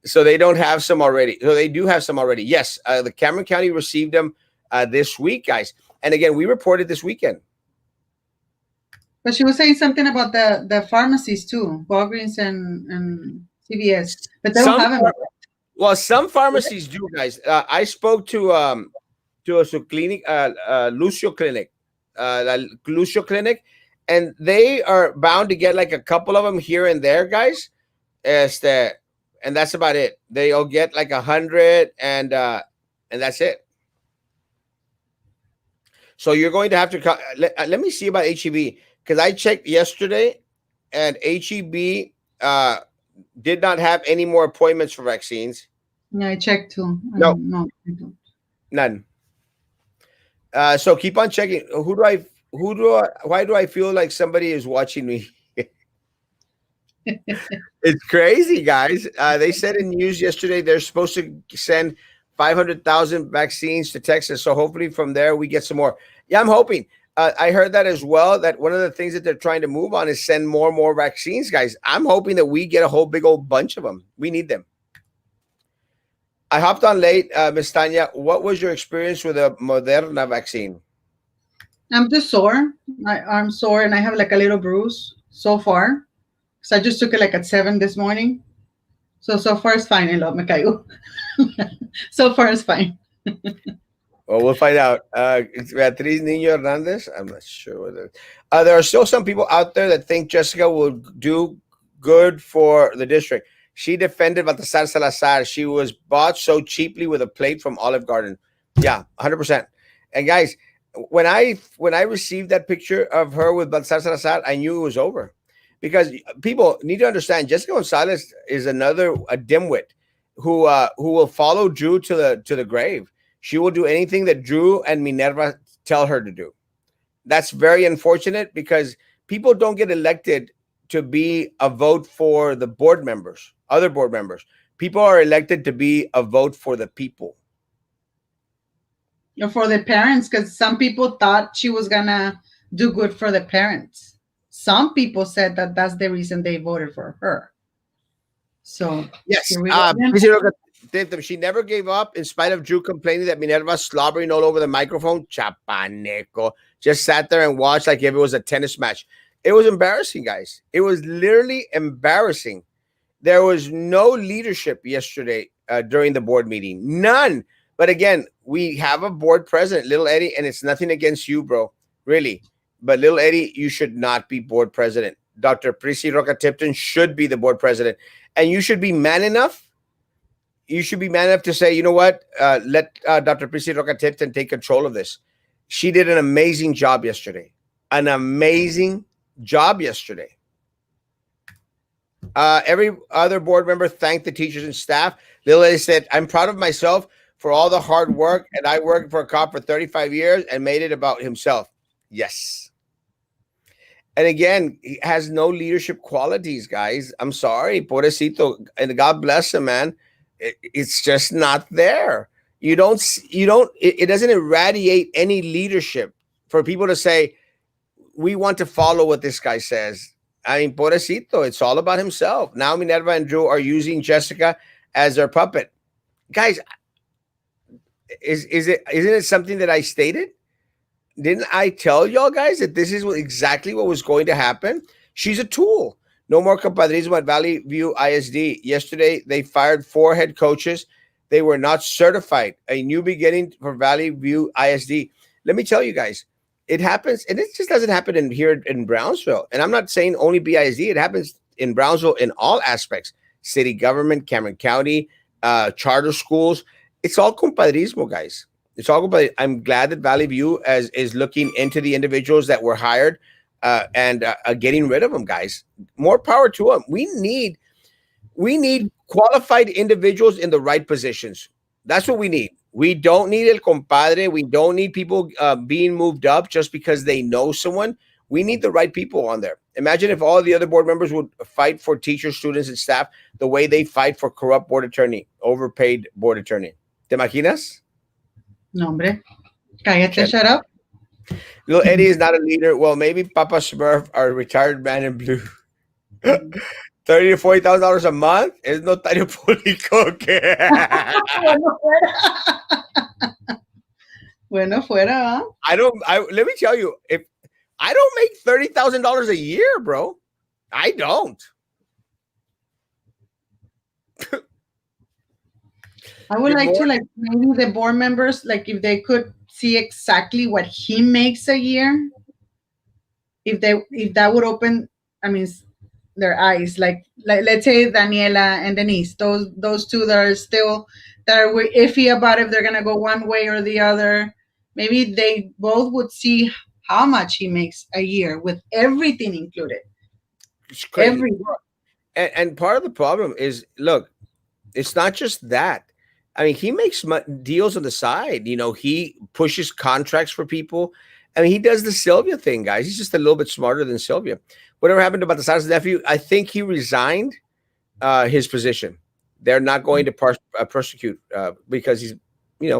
So they don't have some already. So they do have some already. Yes. The Cameron County received them this week, guys. And again, we reported this weekend. But she was saying something about the pharmacies too, Walgreens and CVS, but they don't Some have them. Well, some pharmacies do, guys. I spoke to a clinic, Lucio Clinic, Lucio Clinic, and they are bound to get like a couple of them here and there, guys. Este, and that's about it. They'll get like 100, and that's it. So you're going to have to let me see about HEB because I checked yesterday, and HEB did not have any more appointments for vaccines. Yeah, I checked too. No, And no, I don't. none. So keep on checking. Why do I feel like somebody is watching me? It's crazy, guys. They said in news yesterday they're supposed to send 500,000 vaccines to Texas. So hopefully from there we get some more. Yeah, I'm hoping. I heard that as well. That one of the things that they're trying to move on is send more and more vaccines, guys. I'm hoping that we get a whole big old bunch of them. We need them. I hopped on late, Miss Tanya. What was your experience with the Moderna vaccine? I'm just sore. My arm's sore, and I have like a little bruise so far. So I just took it like at 7 this morning. So far it's fine. Hello, me caigo. So far it's fine. Well, we'll find out. It's Beatriz Niño Hernandez. I'm not sure whether there are still some people out there that think Jessica will do good for the district. She defended Baltasar Salazar. She was bought so cheaply with a plate from Olive Garden. Yeah, 100%. And guys, when I received that picture of her with Baltasar Salazar, I knew it was over. Because people need to understand, Jessica Gonzalez is a dimwit who will follow Drew to the grave. She will do anything that Drew and Minerva tell her to do. That's very unfortunate because people don't get elected to be a vote for the board members, other board members. People are elected to be a vote for the people. Or for the parents, because some people thought she was gonna do good for the parents. Some people said that that's the reason they voted for her. So Yes. here we go again. She never gave up in spite of Drew complaining that Minerva slobbering all over the microphone. Chapaneco. Just sat there and watched like if it was a tennis match. It was embarrassing, guys. It was literally embarrassing. There was no leadership yesterday during the board meeting. None. But again, we have a board president, Little Eddie, and it's nothing against you, bro. Really. But Little Eddie, you should not be board president. Dr. Prissy Roca Tipton should be the board president. And you should be man enough you should be man enough to say, you know what, let Dr. Prissy Rocatipton take control of this. She did an amazing job yesterday. An amazing job yesterday. Every other board member thanked the teachers and staff. Lily said, I'm proud of myself for all the hard work, and I worked for a cop for 35 years and made it about himself. Yes. And again, he has no leadership qualities, guys. I'm sorry, pobrecito, and God bless him, man. It's just not there. It doesn't irradiate any leadership for people to say, we want to follow what this guy says. I mean, pobrecito, it's all about himself. Now Minerva and Drew are using Jessica as their puppet. Guys, isn't it something that I stated? Didn't I tell y'all guys that this is exactly what was going to happen? She's a tool. No more compadrismo at Valley View ISD. Yesterday, they fired 4 head coaches. They were not certified. A new beginning for Valley View ISD. Let me tell you guys, it happens, and it just doesn't happen here in Brownsville. And I'm not saying only BISD. It happens in Brownsville in all aspects: city government, Cameron County, charter schools. It's all compadrismo, guys. It's all about. I'm glad that Valley View is looking into the individuals that were hired and getting rid of them, guys. More power to them. We need qualified individuals in the right positions. That's what we need. We don't need el compadre. We don't need people being moved up just because they know someone. We need the right people on there. Imagine if all the other board members would fight for teachers, students, and staff the way they fight for corrupt board attorney, overpaid board attorney. ¿Te imaginas? No, hombre. Cállate, shut up. Little Eddie is not a leader. Well, maybe Papa Smurf, our retired man in blue. $30,000 to $40,000 a month es notario público. Bueno, fuera. Bueno, fuera, ¿ah? Let me tell you, if I don't make $30,000 a year, bro, I don't. I would like to, like, maybe the board members, like, if they could see exactly what he makes a year, if that would open, I mean, their eyes. Like let's say Daniela and Denise, those two that are iffy about if they're gonna go one way or the other. Maybe they both would see how much he makes a year with everything included. It's crazy. Everything. And part of the problem is, look, it's not just that. I mean, he makes deals on the side. You know, he pushes contracts for people. I mean, he does the Sylvia thing, guys. He's just a little bit smarter than Sylvia. Whatever happened to Baltasar's nephew, I think he resigned his position. They're not going to prosecute because he's,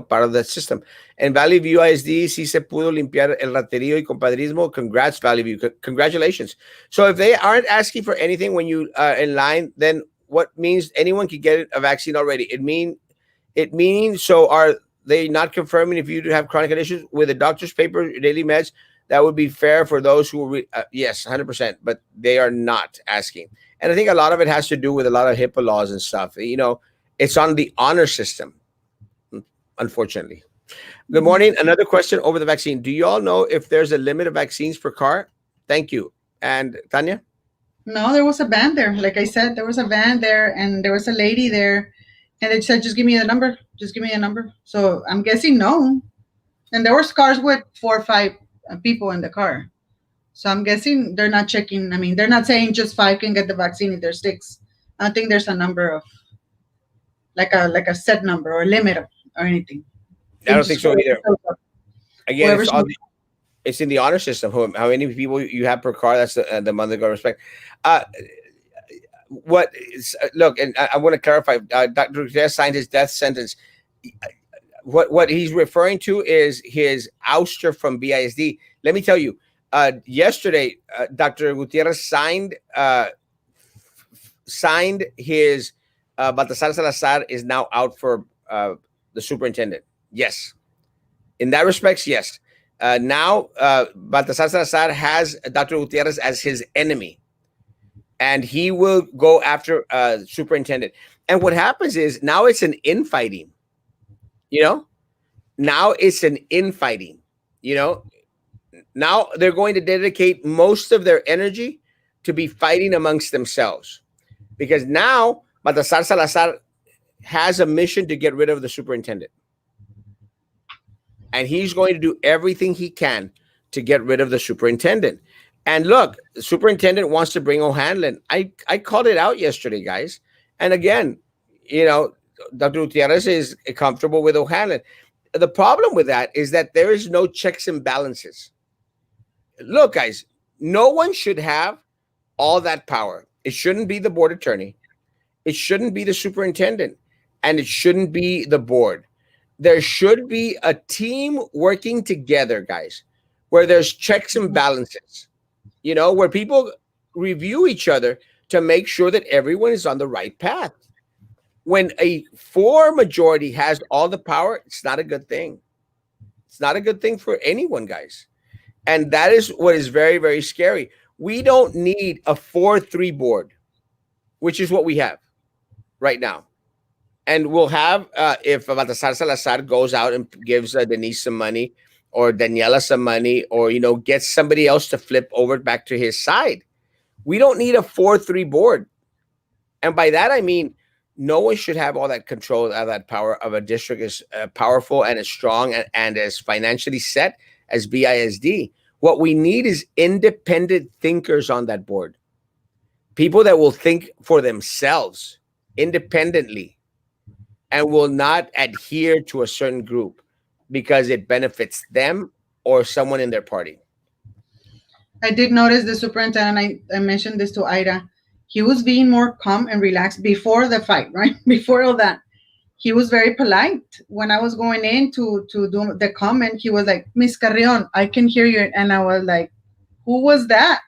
part of that system. And Valley View ISD, si se pudo limpiar el raterío y compadrismo. Congrats, Valley View. Congratulations. So if they aren't asking for anything when you in line, then what means anyone can get a vaccine already? It means, so are they not confirming if you do have chronic conditions with a doctor's paper, daily meds? That would be fair for those who, yes, 100%, but they are not asking. And I think a lot of it has to do with a lot of HIPAA laws and stuff. It's on the honor system, unfortunately. Good morning. Another question over the vaccine. Do you all know if there's a limit of vaccines per car? Thank you. And Tanya? No, there was a van there. Like I said, there was a van there and there was a lady there. And they said, just give me the number. Just give me a number. So I'm guessing no. And there were cars with 4 or 5 people in the car. So I'm guessing they're not checking. I mean, they're not saying just 5 can get the vaccine if there's 6. I don't think there's a number of, like a set number or limit or anything. I don't think so either. Again, it's in the honor system. How many people you have per car? That's the monthly go respect. Look, and I want to clarify. Dr. Gutierrez signed his death sentence. What he's referring to is his ouster from BISD. Let me tell you, yesterday, Dr. Gutierrez signed his Baltasar Salazar is now out for the superintendent. Yes, in that respects, yes. Now, Baltasar Salazar has Dr. Gutierrez as his enemy. And he will go after superintendent. And what happens is now it's an infighting. Now it's an infighting. Now they're going to dedicate most of their energy to be fighting amongst themselves. Because now Baltasar Salazar has a mission to get rid of the superintendent, and he's going to do everything he can to get rid of the superintendent. And look, the superintendent wants to bring O'Hanlon. I called it out yesterday, guys. And again, you know, Dr. Gutierrez is comfortable with O'Hanlon. The problem with that is that there is no checks and balances. Look, guys, no one should have all that power. It shouldn't be the board attorney. It shouldn't be the superintendent. And it shouldn't be the board. There should be a team working together, guys, where there's checks and balances, where people review each other to make sure that everyone is on the right path. When a four majority has all the power, it's not a good thing. It's not a good thing for anyone, guys. And that is what is very, very scary. We don't need a 4-3 board, which is what we have right now. And we'll have, if Baltasar Salazar goes out and gives Denise some money or Daniela some money or, gets somebody else to flip over back to his side. We don't need a 4-3 board. And by that, I mean, no one should have all that control, all that power of a district as powerful and as strong and as financially set as BISD. What we need is independent thinkers on that board. People that will think for themselves independently and will not adhere to a certain group because it benefits them or someone in their party. I did notice the superintendent, I mentioned this to Ida, he was being more calm and relaxed before the fight, right? Before all that. He was very polite. When I was going in to do the comment, he was like, Miss Carrion, I can hear you. And I was like, who was that?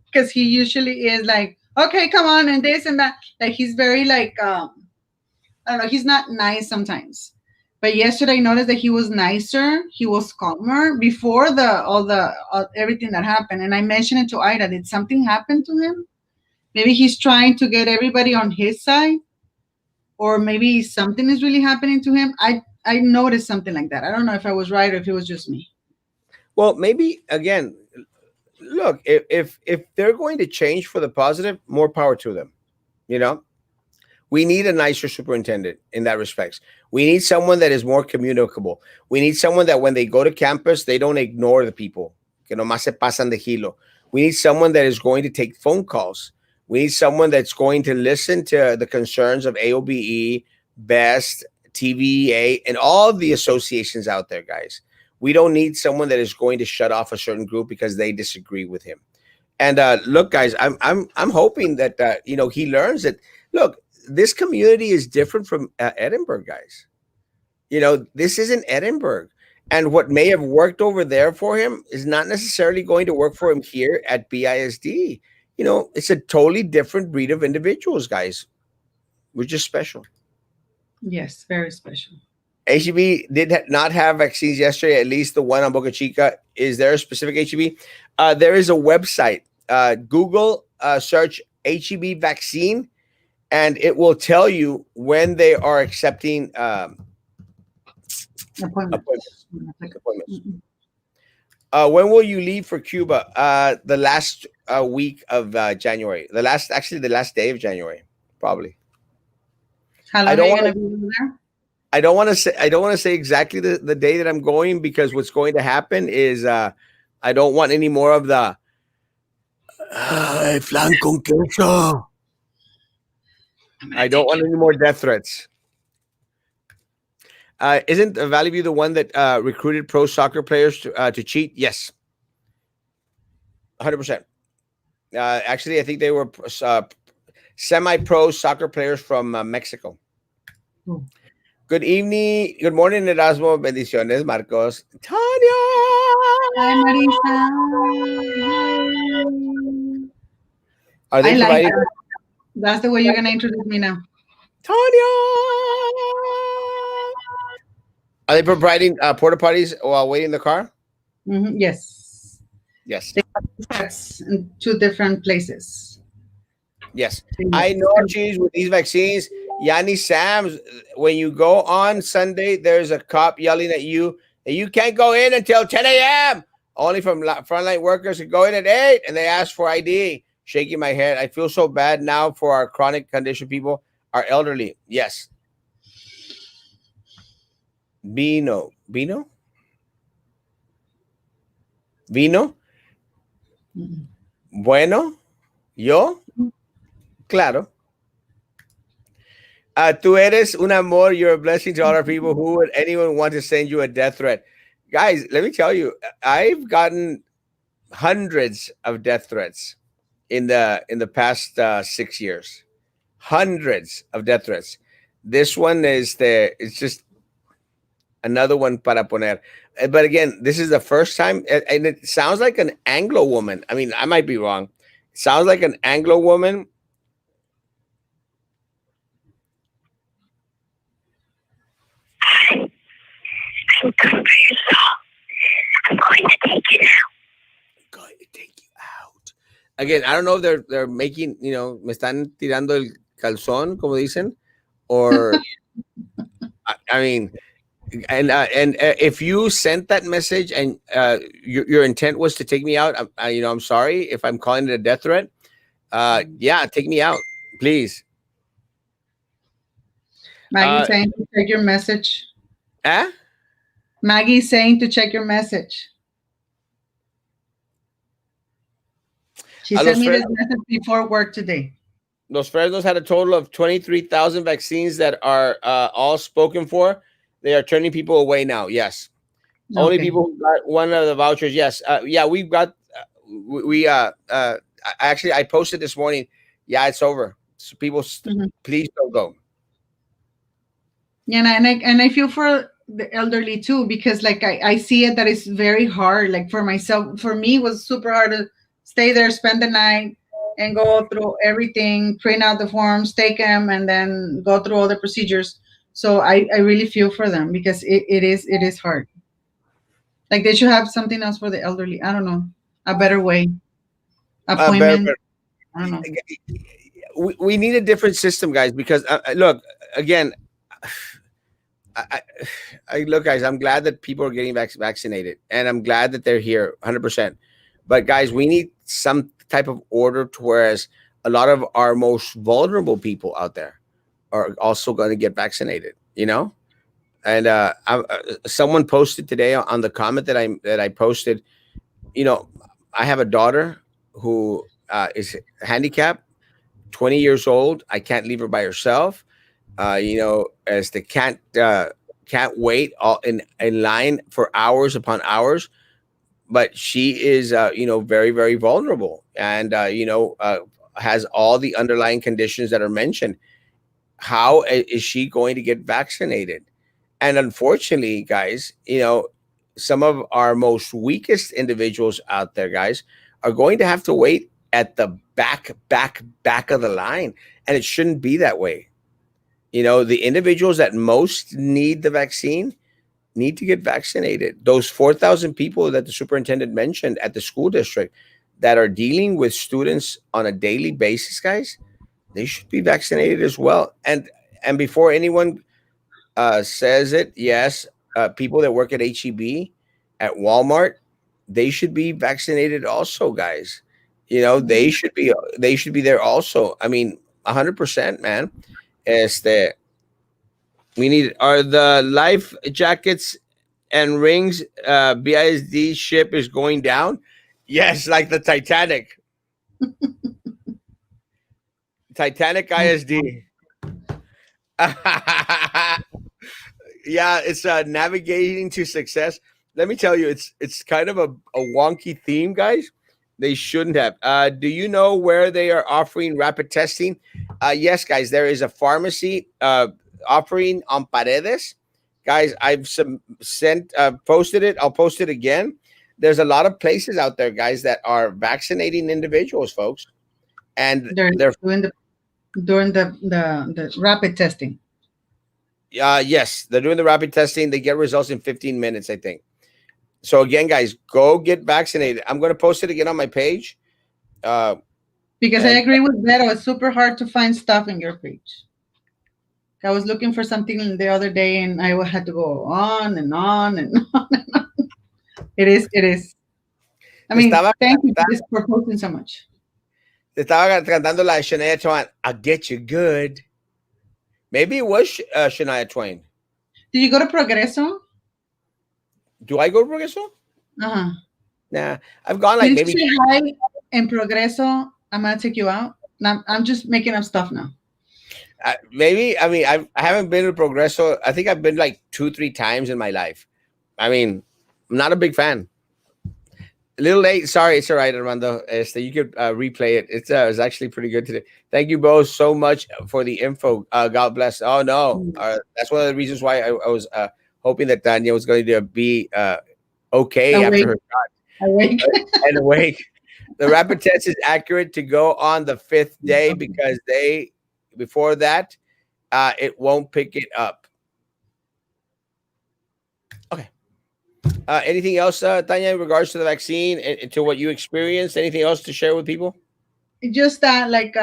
Because he usually is like, okay, come on, and this and that. Like, he's very like, I don't know, he's not nice sometimes. But yesterday I noticed that he was nicer, he was calmer before everything that happened. And I mentioned it to Ida, did something happen to him? Maybe he's trying to get everybody on his side, or maybe something is really happening to him. I noticed something like that. I don't know if I was right or if it was just me. Well, maybe again, look, if they're going to change for the positive, more power to them. We need a nicer superintendent in that respects. We need someone that is more communicable. We need someone that when they go to campus, they don't ignore the people. Que nomás se pasan de hilo. We need someone that is going to take phone calls. We need someone that's going to listen to the concerns of AOBE, BEST, TVA, and all the associations out there, guys. We don't need someone that is going to shut off a certain group because they disagree with him. And look, guys, I'm hoping that he learns that. Look, this community is different from Edinburgh, guys. This isn't Edinburgh. And what may have worked over there for him is not necessarily going to work for him here at BISD. It's a totally different breed of individuals, guys. We're just special. Yes, very special. HEB did not have vaccines yesterday, at least the one on Boca Chica. Is there a specific HEB? There is a website. Google search HEB vaccine, and it will tell you when they are accepting appointments. When will you leave for Cuba? The last week of January. The last day of January, probably. How long are you going to be there? I don't want to say exactly the day that I'm going, because what's going to happen is I don't want any more of the flan con queso. I don't want any more death threats. Isn't Valley View the one that recruited pro soccer players to cheat? Yes. 100%. Actually, I think they were semi-pro soccer players from Mexico. Good evening. Good morning, Erasmo. Bendiciones, Marcos. Tanya! Hi, Marisa. Are they providing? That. That's the way you're going to introduce me now. Tanya! Are they providing porta potties while waiting in the car? Mm-hmm. Yes. Yes. They have in 2 different places. Yes. I know, cheese, with these vaccines, Yanni Sams, when you go on Sunday, there's a cop yelling at you that you can't go in until 10 a.m. Only from frontline workers can go in at 8, and they ask for ID. Shaking my head. I feel so bad now for our chronic condition people, our elderly. Yes. Vino, vino, Mm-mm. bueno, yo, claro. Tú eres un amor. You're a blessing to all our people. Who would anyone want to send you a death threat? Guys, let me tell you, I've gotten hundreds of death threats in the past 6 years. Hundreds of death threats. This one is it's just another one para poner. But again, this is the first time, and it sounds like an Anglo woman. I mean, I might be wrong. It sounds like an Anglo woman. I'm coming for your soul. I'm going to take you now. Going to take you out. Again, I don't know if they're making, me están tirando el calzón, como dicen, or I mean, and if you sent that message and your intent was to take me out, I'm sorry if I'm calling it a death threat. Yeah, take me out, please. Maggie Uh, saying to check your message. eh? Maggie saying to check your message. She A sent los me this Fresnos, message before work today. Los Fresnos had a total of 23,000 vaccines that are all spoken for. They are turning people away now. Yes. Only Okay. people who got one of the vouchers. Yes. Yeah, we've got. Actually, I posted this morning. Yeah, it's over. So people, Mhm. please don't go. Yeah, and I feel for the elderly too because like I see it that it's very hard. Like for myself, for me, it was super hard to stay there, spend the night, and go through everything, print out the forms, take them, and then go through all the procedures. So I really feel for them because it is hard. Like they should have something else for the elderly. I don't know, a better way, appointment. But I don't know. we need a different system, guys. Because look, again, I, I, look, guys. I'm glad that people are getting vaccinated, and I'm glad that they're here, 100%. But guys, we need some type of order to whereas a lot of our most vulnerable people out there are also going to get vaccinated. And someone posted today on the comment that I posted. I have a daughter who is handicapped, 20 years old. I can't leave her by herself. As the can't wait all in line for hours upon hours. But she is, very very vulnerable, and has all the underlying conditions that are mentioned. How is she going to get vaccinated? And unfortunately, guys, some of our most weakest individuals out there, guys, are going to have to wait at the back of the line. And it shouldn't be that way. The individuals that most need the vaccine need to get vaccinated. Those 4,000 people that the superintendent mentioned at the school district that are dealing with students on a daily basis, guys, they should be vaccinated as well. And before anyone says it, yes, people that work at HEB, at Walmart, they should be vaccinated also, guys. They should be there also. I mean, 100%, man. Este, we need are the life jackets and rings. BISD ship is going down. Yes, like the Titanic. Titanic ISD. Yeah, it's navigating to success. Let me tell you, it's kind of a wonky theme, guys. They shouldn't have. Do you know where they are offering rapid testing? Yes, guys, there is a pharmacy offering on Paredes. Guys, I've sent posted it. I'll post it again. There's a lot of places out there, guys, that are vaccinating individuals, folks, and They're they're doing the rapid testing. yes, they're doing the rapid testing. They get results in 15 minutes, I think. So again, guys, go get vaccinated. I'm going to post it again on my page. Uh, Because I and agree with Vero, it's super hard to find stuff in your page. I was looking for something the other day and I had to go on and on and on. It is, it is. I te mean, estaba, thank you for posting so much. te estaba cantando la de Shania Twain. I'll get you good. Maybe it was Shania Twain. Did you go to Progreso? Do I go to Progreso? Uh-huh. Nah, I've gone like Can you maybe say hi in Progreso? I'm gonna take you out. Now, I'm just making up stuff now. maybe. I mean, I haven't been to Progreso. I think I've been like 2 3 times in my life. I mean, I'm not a big fan. A little late. Sorry, it's all right, Armando. You could replay it. It's actually pretty good today. Thank you both so much for the info. God bless. Oh no, Mm. that's one of the reasons why I was hoping that Daniel was going to be okay after Awake, her awake. and awake. The rapid test is accurate to go on the fifth day because they before that it won't pick it up. Okay. Anything else, Tanya, in regards to the vaccine and to what you experienced? Anything else to share with people? Just that, like,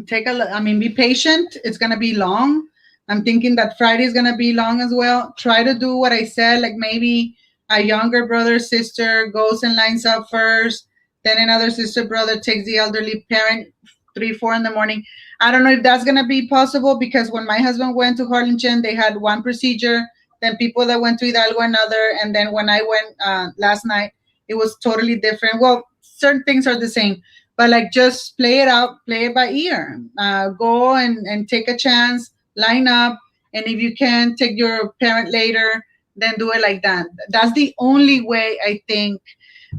take a I mean, be patient. It's gonna be long. I'm thinking that Friday is gonna be long as well. Try to do what I said, like maybe a younger brother sister goes and lines up first, then another sister brother takes the elderly parent 3 4 in the morning. I don't know if that's gonna be possible, because when my husband went to Harlingen, they had one procedure, then people that went to Hidalgo another, and then when I went last night, it was totally different. Well, certain things are the same, but like just play it out, play it by ear. Go and take a chance, line up, and if you can take your parent later, then do it like that. That's the only way I think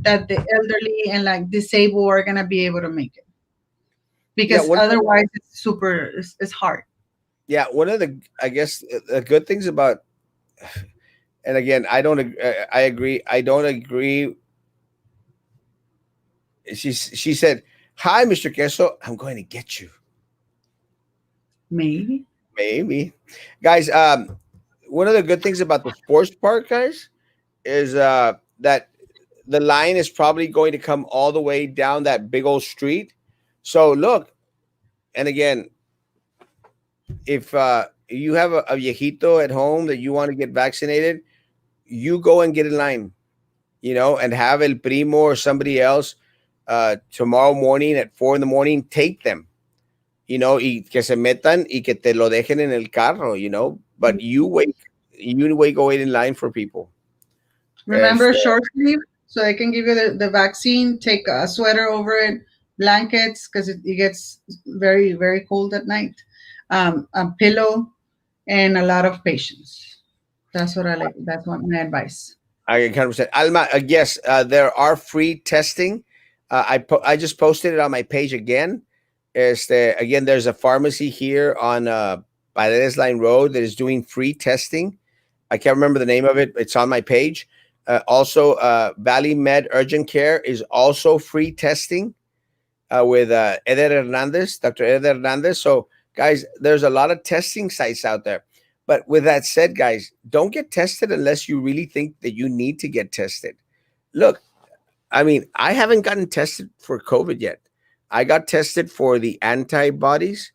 that the elderly and like disabled are gonna be able to make it, Yeah, because one otherwise it's super, it's hard. yeah, one of the I guess the good things about, and again, I agree. I don't agree. She said, "Hi, Mr. Queso. I'm going to get you." Maybe. Maybe, guys. One of the good things about the sports park, guys, is that the line is probably going to come all the way down that big old street. So look, and again, if you have a viejito at home that you want to get vaccinated, you go and get in line, and have el primo or somebody else tomorrow morning at 4 in the morning take them, y que se metan y que te lo dejen en el carro, but you wait, go wait in line for people. Remember Este, short sleeve, so they can give you the vaccine. Take a sweater over it, blankets, because it gets very very cold at night. A pillow and a lot of patience. That's what I like. That's what my advice. I 100%. Alma, yes, there are free testing. I just posted it on my page again. Again, there's a pharmacy here on Paredes Line Road that is doing free testing. I can't remember the name of it. It's on my page. Also, Valley Med Urgent Care is also free testing with Eder Hernandez, Dr. Eder Hernandez. So, guys, there's a lot of testing sites out there. But with that said, guys, don't get tested unless you really think that you need to get tested. Look, I mean, I haven't gotten tested for COVID yet. I got tested for the antibodies,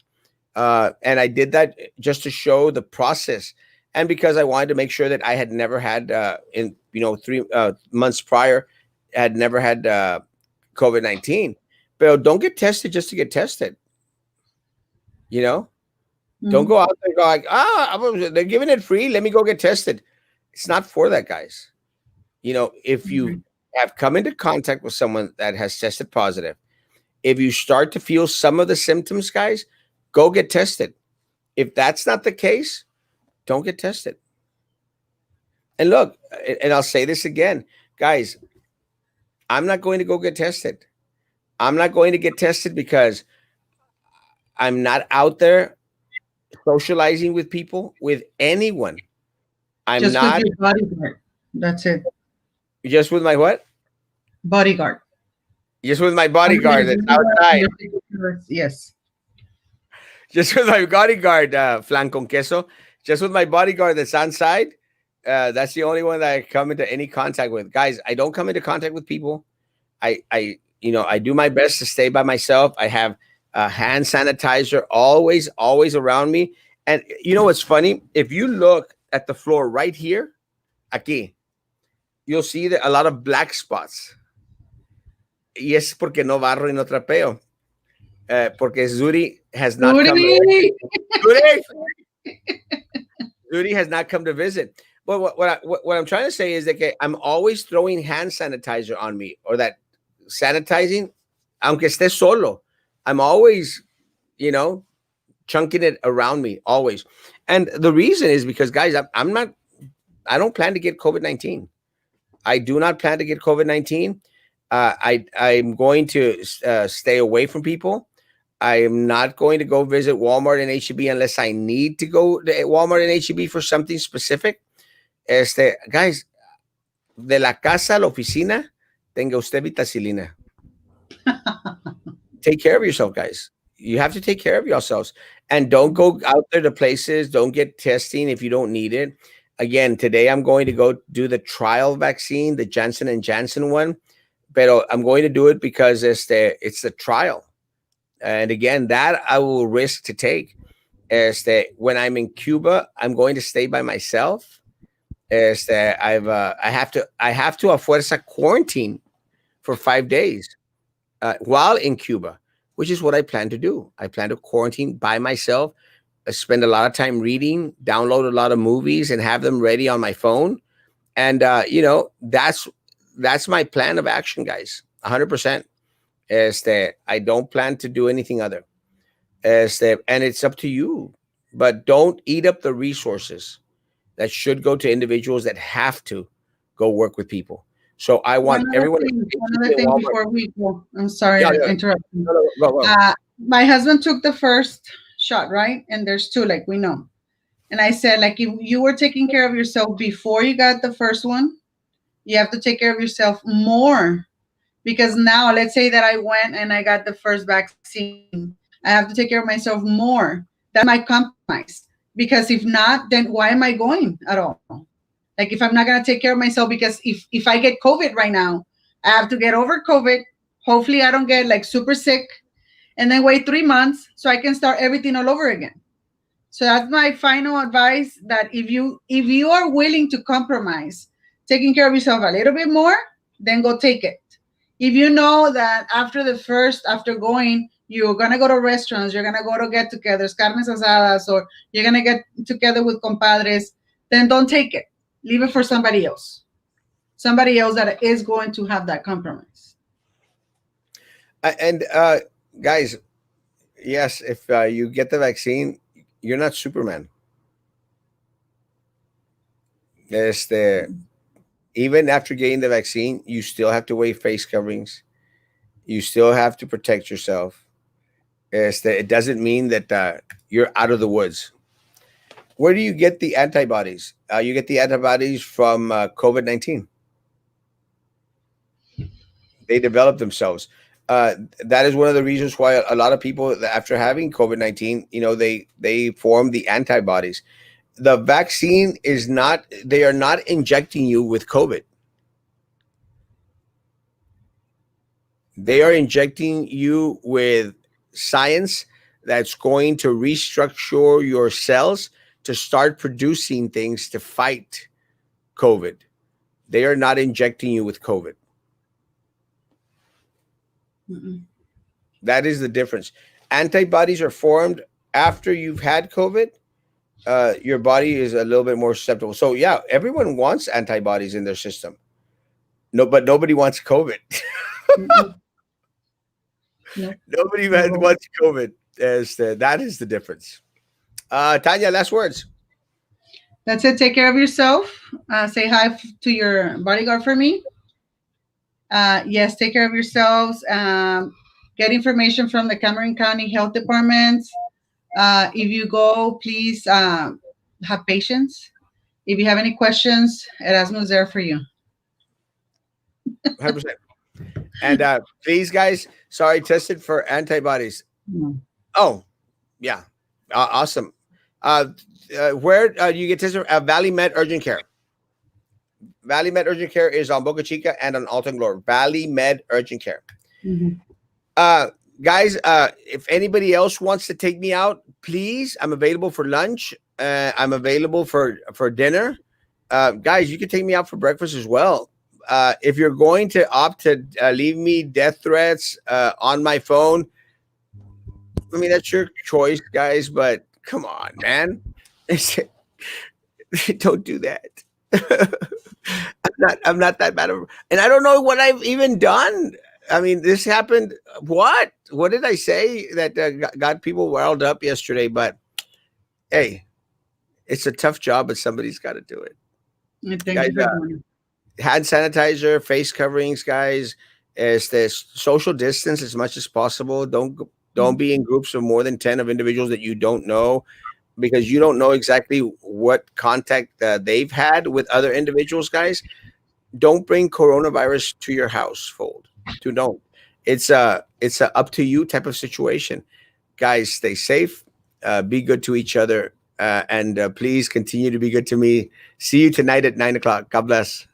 and I did that just to show the process, and because I wanted to make sure that I had never had, in 3 months prior, had never had COVID-19. But don't get tested just to get tested. You know, don't Mhm. go out there and go like, they're giving it free. Let me go get tested. It's not for that, guys. If you Mhm. have come into contact with someone that has tested positive, if you start to feel some of the symptoms, guys, go get tested. If that's not the case, don't get tested. And look, and I'll say this again, guys, I'm not going to go get tested. I'm not going to get tested because I'm not out there socializing with people, with anyone. I'm Just with not your bodyguard. That's it. just with my what? Bodyguard. Just with my Under bodyguard your that's bodyguard and outside. your secret service. Yes. Just with my bodyguard, flan con queso. Just with my bodyguard that's on side. That's the only one that I come into any contact with. Guys, I don't come into contact with people. I do my best to stay by myself. I have hand sanitizer always around me. And you know what's funny? If you look at the floor right here, aquí, you'll see that a lot of black spots. Y es porque no barro y no trapeo. Porque Zuri has not come. Rudy! Zuri, Rudy has not come to visit. But what I'm trying to say is that, okay, I'm always throwing hand sanitizer on me, or that sanitizing, aunque esté solo. I'm always, you know, chunking it around me always. And the reason is because, guys, I'm not, I don't plan to get COVID-19. I do not plan to get COVID-19. I'm going to stay away from people. I am not going to go visit Walmart and HEB unless I need to go to Walmart and HEB for something specific. Guys, de la casa a la oficina, tenga usted vitacilina. Take care of yourself, guys. You have to take care of yourselves, and don't go out there to places. Don't get testing if you don't need it. Again, today I'm going to go do the trial vaccine, the Johnson and Johnson one, but I'm going to do it because it's the trial. And again, that I will risk to take. When I'm in Cuba, I'm going to stay by myself. I have to a fuerza quarantine for 5 days while in Cuba, which is what I plan to do. I plan to quarantine by myself, spend a lot of time reading, download a lot of movies, and have them ready on my phone. And that's my plan of action, guys. 100%. I don't plan to do anything other. And it's up to you, but don't eat up the resources that should go to individuals that have to go work with people. So I want everyone at One HEB other and thing Walmart. before we go. I'm sorry Yeah, to yeah. interrupt you. No, no, go, go. My husband took the first shot, right? And there's two, like we know. And I said, like, if you were taking care of yourself before you got the first one, you have to take care of yourself more. Because now, let's say that I went and I got the first vaccine, I have to take care of myself more. That's my compromise. Because if not, then why am I going at all? Like, if I'm not going to take care of myself, because if I get COVID right now, I have to get over COVID. Hopefully, I don't get like super sick, and then wait 3 months so I can start everything all over again. So that's my final advice, that if you are willing to compromise taking care of yourself a little bit more, then go take it. If you know that after going, you're gonna go to restaurants, you're gonna go to get-togethers, carnes asadas, or you're gonna get together with compadres, then don't take it. Leave it for somebody else that is going to have that compromise. And guys, yes, if you get the vaccine, you're not Superman. Even after getting the vaccine, you still have to wear face coverings. You still have to protect yourself. It doesn't mean that you're out of the woods. Where do you get the antibodies? You get the antibodies from COVID-19. They develop themselves. That is one of the reasons why a lot of people, after having COVID-19, they form the antibodies. The vaccine is not. They are not injecting you with COVID. They are injecting you with science that's going to restructure your cells to start producing things to fight COVID. They are not injecting you with COVID. Mm-mm. That is the difference. Antibodies are formed after you've had COVID. Your body is a little bit more susceptible. So yeah, everyone wants antibodies in their system. No, but nobody wants COVID. Mm-mm. No. Nobody No. wants COVID. That is the difference. Tanya, last words. That's it. Take care of yourself. Say hi to your bodyguard for me. Yes, take care of yourselves. Get information from the Cameron County Health Departments. If you go, please have patience. If you have any questions, Erasmo is there for you. 100%. And please, guys, sorry, tested for antibodies. Mm. Oh, yeah. Awesome. Uh, where do you get tested? Valley Med Urgent Care. Valley Med Urgent Care is on Boca Chica and on Alton Glory. Valley Med Urgent Care. Mhm. Uh, guys, if anybody else wants to take me out, please, I'm available for lunch. I'm available for dinner. Guys, you can take me out for breakfast as well. If you're going to opt to leave me death threats on my phone, I mean, that's your choice, guys, but come on, man. Don't do that. I'm not that bad of, and I don't know what I've even done. I mean, this happened. What did I say that got people riled up yesterday? But hey, it's a tough job, but somebody's got to do it, And thank guys. you for doing Hand sanitizer, face coverings, guys. Is this social distance as much as possible? Don't it. be in groups of more than 10 of individuals that you don't know, because you don't know exactly what contact they've had with other individuals, guys. Don't bring coronavirus to your household. To don't. It's a up to you type of situation. Guys, stay safe. Be good to each other, and please continue to be good to me. See you tonight at 9 o'clock. God bless.